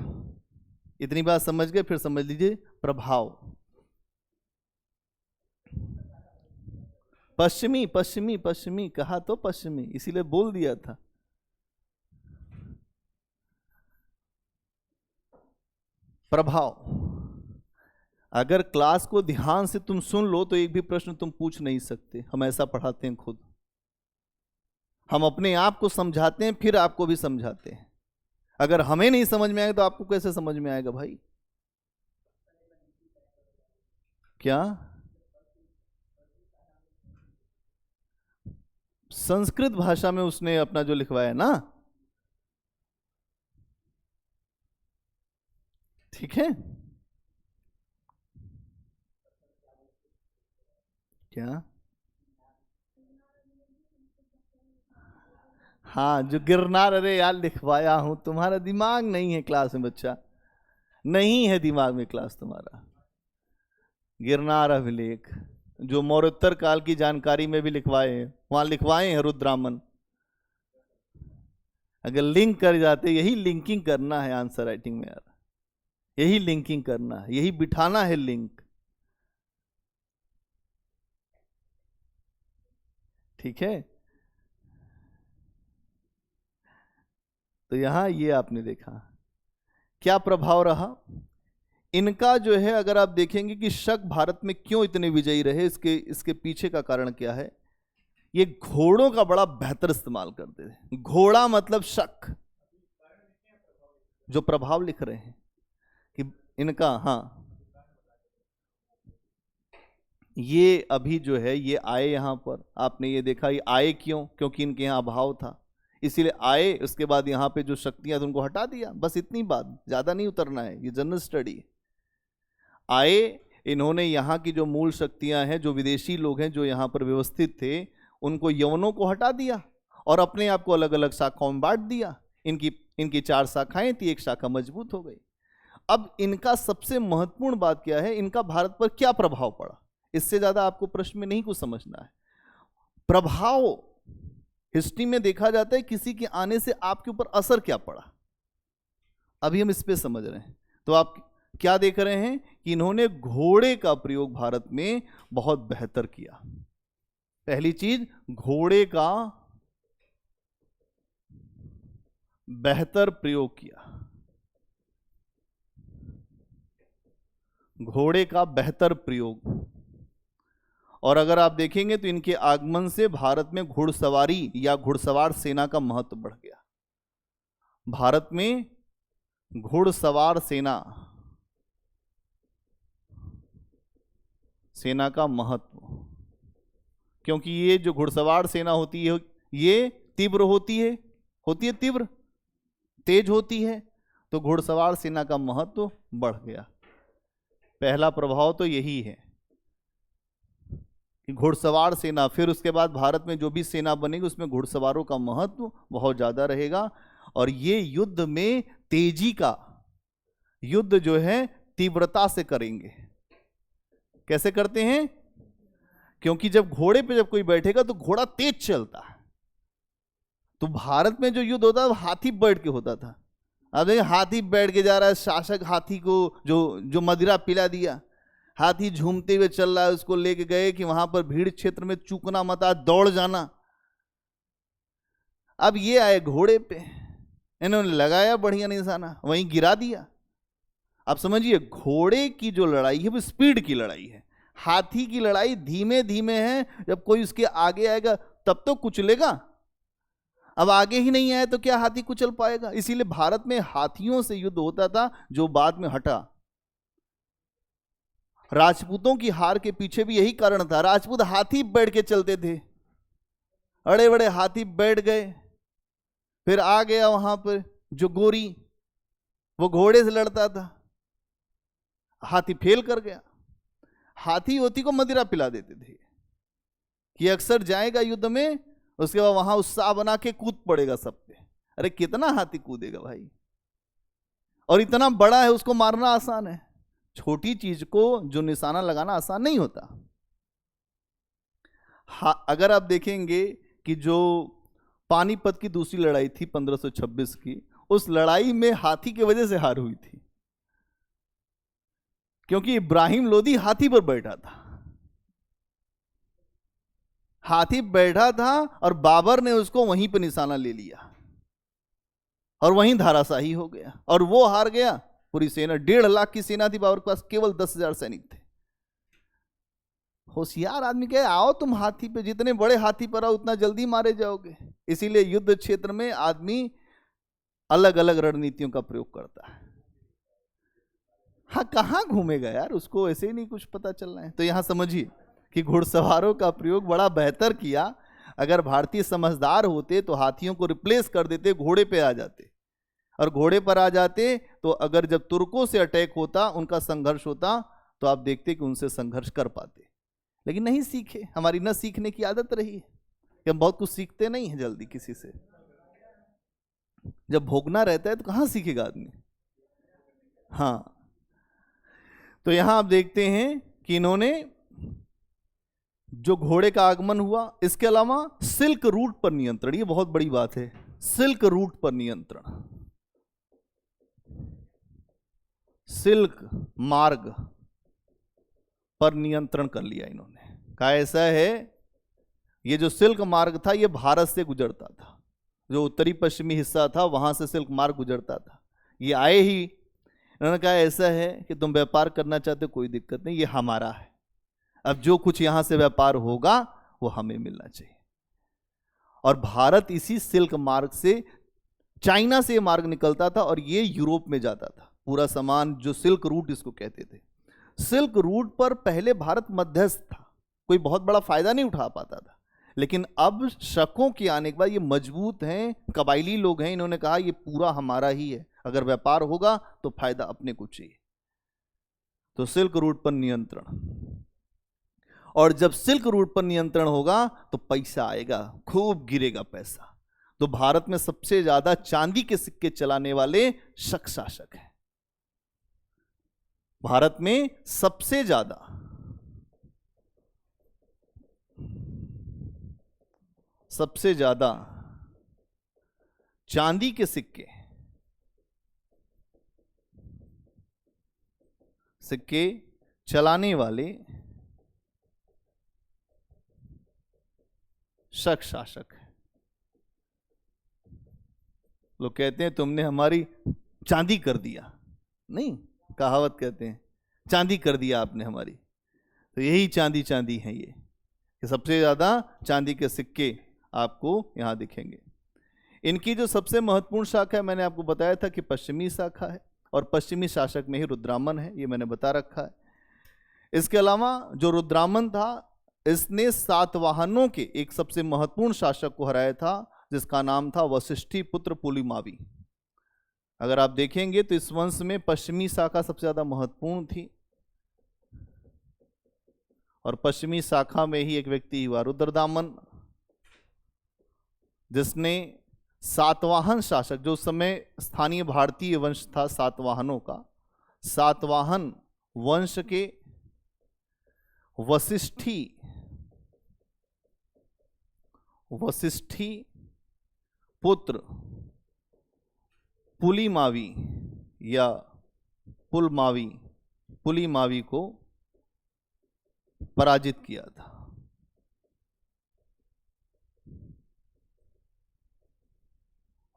इतनी बात समझ गए, फिर समझ लीजिए प्रभाव। पश्चिमी पश्चिमी पश्चिमी कहा तो पश्चिमी, इसीलिए बोल दिया था। प्रभाव, अगर क्लास को ध्यान से तुम सुन लो तो एक भी प्रश्न तुम पूछ नहीं सकते। हम ऐसा पढ़ाते हैं खुद, हम अपने आप को समझाते हैं फिर आपको भी समझाते हैं। अगर हमें नहीं समझ में आएगा तो आपको कैसे समझ में आएगा भाई? क्या संस्कृत भाषा में उसने अपना जो लिखवाया ना, ठीक है। क्या? हाँ, जो गिरनार, अरे यार लिखवाया हूं, तुम्हारा दिमाग नहीं है क्लास में बच्चा, नहीं है दिमाग में क्लास तुम्हारा। गिरनार अभिलेख जो मौर्योत्तर काल की जानकारी में भी लिखवाए हैं, वहां लिखवाए हैं रुद्रामन। अगर लिंक कर जाते, यही लिंकिंग करना है आंसर राइटिंग में यार, यही लिंकिंग करना है, यही बिठाना है लिंक। ठीक है, तो यहां ये आपने देखा क्या प्रभाव रहा इनका जो है। अगर आप देखेंगे कि शक भारत में क्यों इतने विजयी रहे, इसके इसके पीछे का कारण क्या है। ये घोड़ों का बड़ा बेहतर इस्तेमाल करते थे। घोड़ा मतलब शक, जो प्रभाव लिख रहे हैं कि इनका, हाँ ये अभी जो है ये आए यहां पर, आपने ये देखा ये आए क्यों, क्योंकि इनके यहां अभाव था इसीलिए आए। उसके बाद यहां पे जो शक्तियां थी उनको हटा दिया, बस इतनी बात, ज्यादा नहीं उतरना है, ये जनरल स्टडी है। आए, इन्होंने यहाँ की जो मूल शक्तियां हैं, जो विदेशी लोग हैं जो यहाँ पर व्यवस्थित थे, उनको यवनों को हटा दिया और अपने आप को अलग अलग शाखाओं में बांट दिया। इनकी इनकी 4 शाखाएं थी, एक शाखा मजबूत हो गई। अब इनका सबसे महत्वपूर्ण बात क्या है, इनका भारत पर क्या प्रभाव पड़ा, इससे ज्यादा आपको प्रश्न में नहीं कुछ समझना है। प्रभाव हिस्ट्री में देखा जाता है, किसी के आने से आपके ऊपर असर क्या पड़ा, अभी हम इस पे समझ रहे हैं। तो आप क्या देख रहे हैं कि इन्होंने घोड़े का प्रयोग भारत में बहुत बेहतर किया। पहली चीज, घोड़े का बेहतर प्रयोग किया, घोड़े का बेहतर प्रयोग। और अगर आप देखेंगे तो इनके आगमन से भारत में घुड़सवारी या घुड़सवार सेना का महत्व बढ़ गया। भारत में घुड़सवार सेना का महत्व, क्योंकि ये जो घुड़सवार सेना होती है ये तीव्र होती है तीव्र, तेज होती है, तो घुड़सवार सेना का महत्व बढ़ गया। पहला प्रभाव तो यही है कि घुड़सवार सेना, फिर उसके बाद भारत में जो भी सेना बनेगी उसमें घुड़सवारों का महत्व बहुत ज्यादा रहेगा। और ये युद्ध में तेजी का, युद्ध जो है तीव्रता से करेंगे। कैसे करते हैं, क्योंकि जब घोड़े पे जब कोई बैठेगा तो घोड़ा तेज चलता है। तो भारत में जो युद्ध होता है वो हाथी बैठ के होता था। अब देखिए हाथी बैठ के जा रहा है, शासक हाथी को जो मदिरा पिला दिया, हाथी झूमते हुए चल रहा है, उसको लेके गए कि वहां पर भीड़ क्षेत्र में चूकना मत, आज दौड़ जाना। अब ये आए घोड़े पे, इन्होंने लगाया बढ़िया निशाना, वहीं गिरा दिया। अब समझिए घोड़े की जो लड़ाई है वो स्पीड की लड़ाई है, हाथी की लड़ाई धीमे धीमे है। जब कोई उसके आगे आएगा तब तो कुचलेगा, अब आगे ही नहीं आया तो क्या हाथी कुचल पाएगा। इसीलिए भारत में हाथियों से युद्ध होता था, जो बाद में हटा। राजपूतों की हार के पीछे भी यही कारण था, राजपूत हाथी बैठ के चलते थे, बड़े बड़े हाथी बैठ गए। फिर आ गया वहां पर जो गोरी, वो घोड़े से लड़ता था, हाथी फेल कर गया। हाथी को मदिरा पिला देते थे कि अक्सर जाएगा युद्ध में, उसके बाद वहां उत्साह बना के कूद पड़ेगा सब पे। अरे कितना हाथी कूदेगा भाई, और इतना बड़ा है, उसको मारना आसान है। छोटी चीज को जो निशाना लगाना आसान नहीं होता। अगर आप देखेंगे कि जो पानीपत की दूसरी लड़ाई थी 1526 की, उस लड़ाई में हाथी की वजह से हार हुई थी, क्योंकि इब्राहिम लोदी हाथी पर बैठा था। हाथी बैठा था और बाबर ने उसको वहीं पर निशाना ले लिया और वहीं धाराशाही हो गया और वो हार गया। पूरी सेना 1.5 लाख की सेना थी, बाबर के पास केवल 10,000 सैनिक थे। होशियार आदमी कहे आओ तुम हाथी पे, जितने बड़े हाथी पर आओ उतना जल्दी मारे जाओगे। इसीलिए युद्ध क्षेत्र में आदमी अलग अलग रणनीतियों का प्रयोग करता है। हाँ, कहाँ घूमेगा यार, उसको ऐसे ही नहीं कुछ पता चल रहा है। तो यहां समझिए कि घुड़सवारों का प्रयोग बड़ा बेहतर किया। अगर भारतीय समझदार होते तो हाथियों को रिप्लेस कर देते, घोड़े पे आ जाते, और घोड़े पर आ जाते तो अगर जब तुर्कों से अटैक होता, उनका संघर्ष होता, तो आप देखते कि उनसे संघर्ष कर पाते। लेकिन नहीं सीखे, हमारी न सीखने की आदत रही है कि हम बहुत कुछ सीखते नहीं हैं जल्दी किसी से। जब भोगना रहता है तो कहाँ सीखेगा आदमी। हाँ, तो यहां आप देखते हैं कि इन्होंने जो घोड़े का आगमन हुआ, इसके अलावा सिल्क रूट पर नियंत्रण, ये बहुत बड़ी बात है। सिल्क रूट पर नियंत्रण, सिल्क मार्ग पर नियंत्रण कर लिया इन्होंने। कहा ऐसा है, ये जो सिल्क मार्ग था ये भारत से गुजरता था, जो उत्तरी पश्चिमी हिस्सा था वहां से सिल्क मार्ग गुजरता था। ये आए ही, इन्होंने कहा ऐसा है कि तुम व्यापार करना चाहते हो, कोई दिक्कत नहीं, ये हमारा है। अब जो कुछ यहां से व्यापार होगा वो हमें मिलना चाहिए। और भारत इसी सिल्क मार्ग से, चाइना से ये मार्ग निकलता था और ये यूरोप में जाता था। पूरा सामान जो सिल्क रूट इसको कहते थे। सिल्क रूट पर पहले भारत मध्यस्थ था, कोई बहुत बड़ा फायदा नहीं उठा पाता था। लेकिन अब शकों के आने के बाद ये मजबूत हैं, कबायली लोग हैं, इन्होंने कहा ये पूरा हमारा ही है, अगर व्यापार होगा तो फायदा अपने को चाहिए। तो सिल्क रूट पर नियंत्रण, और जब सिल्क रूट पर नियंत्रण होगा तो पैसा आएगा, खूब गिरेगा पैसा। तो भारत में सबसे ज्यादा चांदी के सिक्के चलाने वाले शक शासक हैं। भारत में सबसे ज्यादा चांदी के सिक्के चलाने वाले शक शासक है। लोग कहते हैं तुमने हमारी चांदी कर दिया, नहीं, कहावत कहते हैं चांदी कर दिया आपने हमारी। तो यही चांदी है ये, कि सबसे ज्यादा चांदी के सिक्के आपको यहां दिखेंगे। इनकी जो सबसे महत्वपूर्ण शाखा है, मैंने आपको बताया था कि पश्चिमी शाखा है, और पश्चिमी शासक में ही रुद्रामन है, ये मैंने बता रखा है। इसके अलावा जो रुद्रामन था, इसने सातवाहनों के एक सबसे महत्वपूर्ण शासक को हराया था, जिसका नाम था वशिष्ठी पुत्र पुलिमावी। अगर आप देखेंगे तो इस वंश में पश्चिमी शाखा सबसे ज्यादा महत्वपूर्ण थी, और पश्चिमी शाखा में ही एक व्यक्ति हुआ रुद्रदामन, जिसने सातवाहन शासक, जो उस समय स्थानीय भारतीय वंश था सातवाहनों का, सातवाहन वंश के वशिष्ठी पुत्र पुलिमावी या पुलिमावी को पराजित किया था।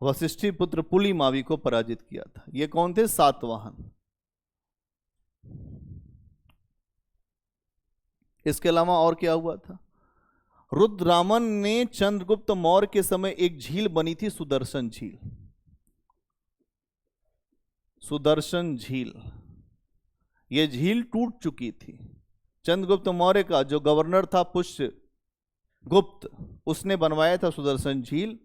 वशिष्ठी पुत्र पुलिमावी को पराजित किया था। ये कौन थे? सातवाहन। इसके अलावा और क्या हुआ था? रुद्रामन ने चंद्रगुप्त मौर्य के समय एक झील बनी थी, सुदर्शन झील। सुदर्शन झील, यह झील टूट चुकी थी। चंद्रगुप्त मौर्य का जो गवर्नर था पुष्यगुप्त, उसने बनवाया था सुदर्शन झील।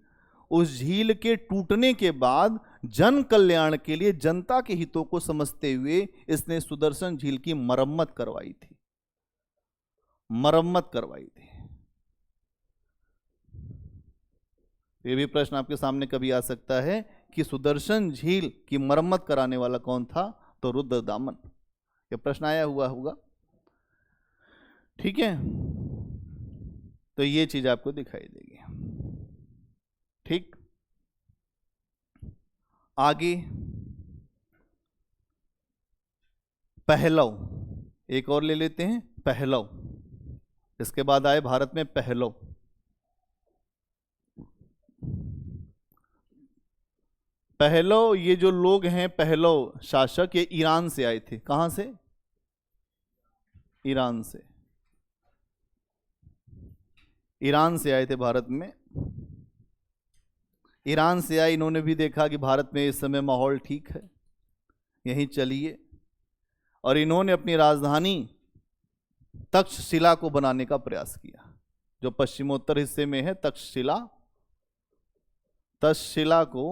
उस झील के टूटने के बाद जन कल्याण के लिए, जनता के हितों को समझते हुए इसने सुदर्शन झील की मरम्मत करवाई थी। ये भी प्रश्न आपके सामने कभी आ सकता है कि सुदर्शन झील की मरम्मत कराने वाला कौन था? तो रुद्रदामन। ये प्रश्न आया हुआ होगा, ठीक है। तो ये चीज आपको दिखाई देगी। ठीक, आगे पहलव, एक और ले लेते हैं, पहलव। इसके बाद आए भारत में पहलव। पहलव, ये जो लोग हैं पहलव शासक, ये ईरान से आए थे। कहां से? ईरान से। ईरान से आए थे भारत में। ईरान से आए, इन्होंने भी देखा कि भारत में इस समय माहौल ठीक है, यहीं चलिए, और इन्होंने अपनी राजधानी तक्षशिला को बनाने का प्रयास किया, जो पश्चिमोत्तर हिस्से में है तक्षशिला। तक्षशिला को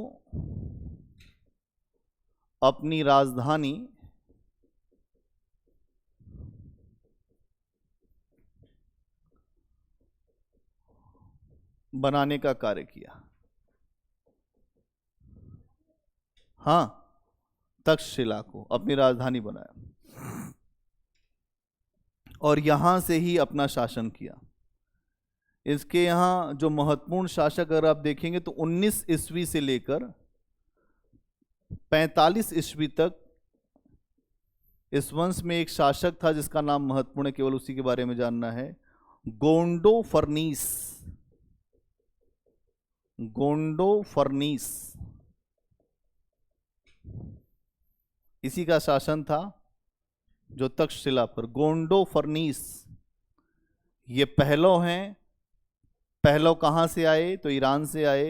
अपनी राजधानी बनाने का कार्य किया। हाँ, तक्षशिला को अपनी राजधानी बनाया और यहां से ही अपना शासन किया। इसके यहाँ जो महत्वपूर्ण शासक अगर आप देखेंगे तो 19 ईस्वी से लेकर 45 ईस्वी तक इस वंश में एक शासक था जिसका नाम महत्वपूर्ण है, केवल उसी के बारे में जानना है, गोंडो फर्नीस। गोंडो फर्नीस, इसी का शासन था जो तक्षशिला पर। गोंडो फर्नीस, ये पहलव हैं। पहलव कहाँ से आए? तो ईरान से आए।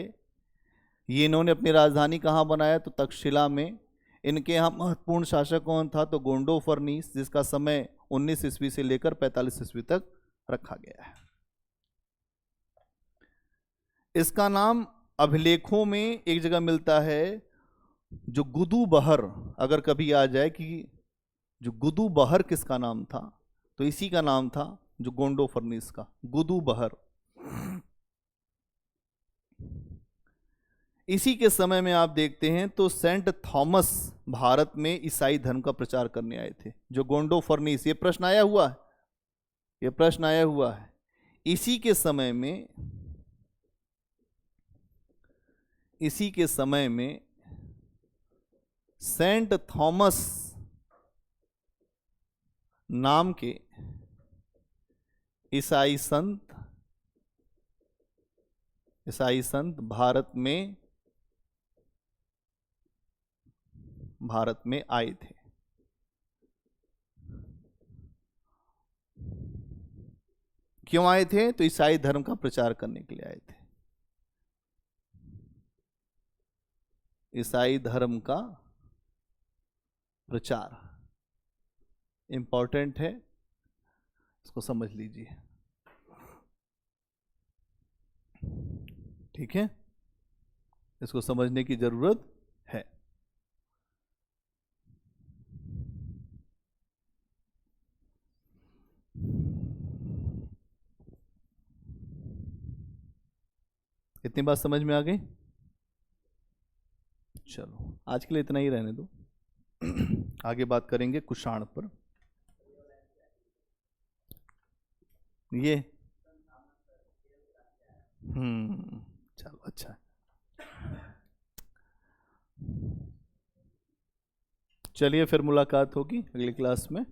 ये इन्होंने अपनी राजधानी कहाँ बनाया? तो तक्षशिला में। इनके यहाँ महत्वपूर्ण शासक कौन था? तो गोंडो फर्नीस, जिसका समय 19 ईस्वी से लेकर 45 ईस्वी तक रखा गया है। इसका नाम अभिलेखों में एक जगह मिलता है, जो गुदू बहर, अगर कभी आ जाए कि जो गुदू बहर किसका नाम था, तो इसी का नाम था, जो गोंडो फर्नीस का, गुदू बहर। इसी के समय में आप देखते हैं तो सेंट थॉमस भारत में ईसाई धर्म का प्रचार करने आए थे, जो गोंडो फर्नीस। ये प्रश्न आया हुआ है, ये प्रश्न आया हुआ है। इसी के समय में, इसी के समय में सेंट थॉमस नाम के ईसाई संत भारत में आए थे। क्यों आए थे? तो ईसाई धर्म का प्रचार करने के लिए आए थे। ईसाई धर्म का प्रचार इंपॉर्टेंट है, इसको समझ लीजिए। ठीक है, इसको समझने की जरूरत है। इतनी बात समझ में आ गई? चलो, आज के लिए इतना ही रहने दो। आगे बात करेंगे कुषाण पर। ये चलो, अच्छा। चलिए, फिर मुलाकात होगी अगली क्लास में।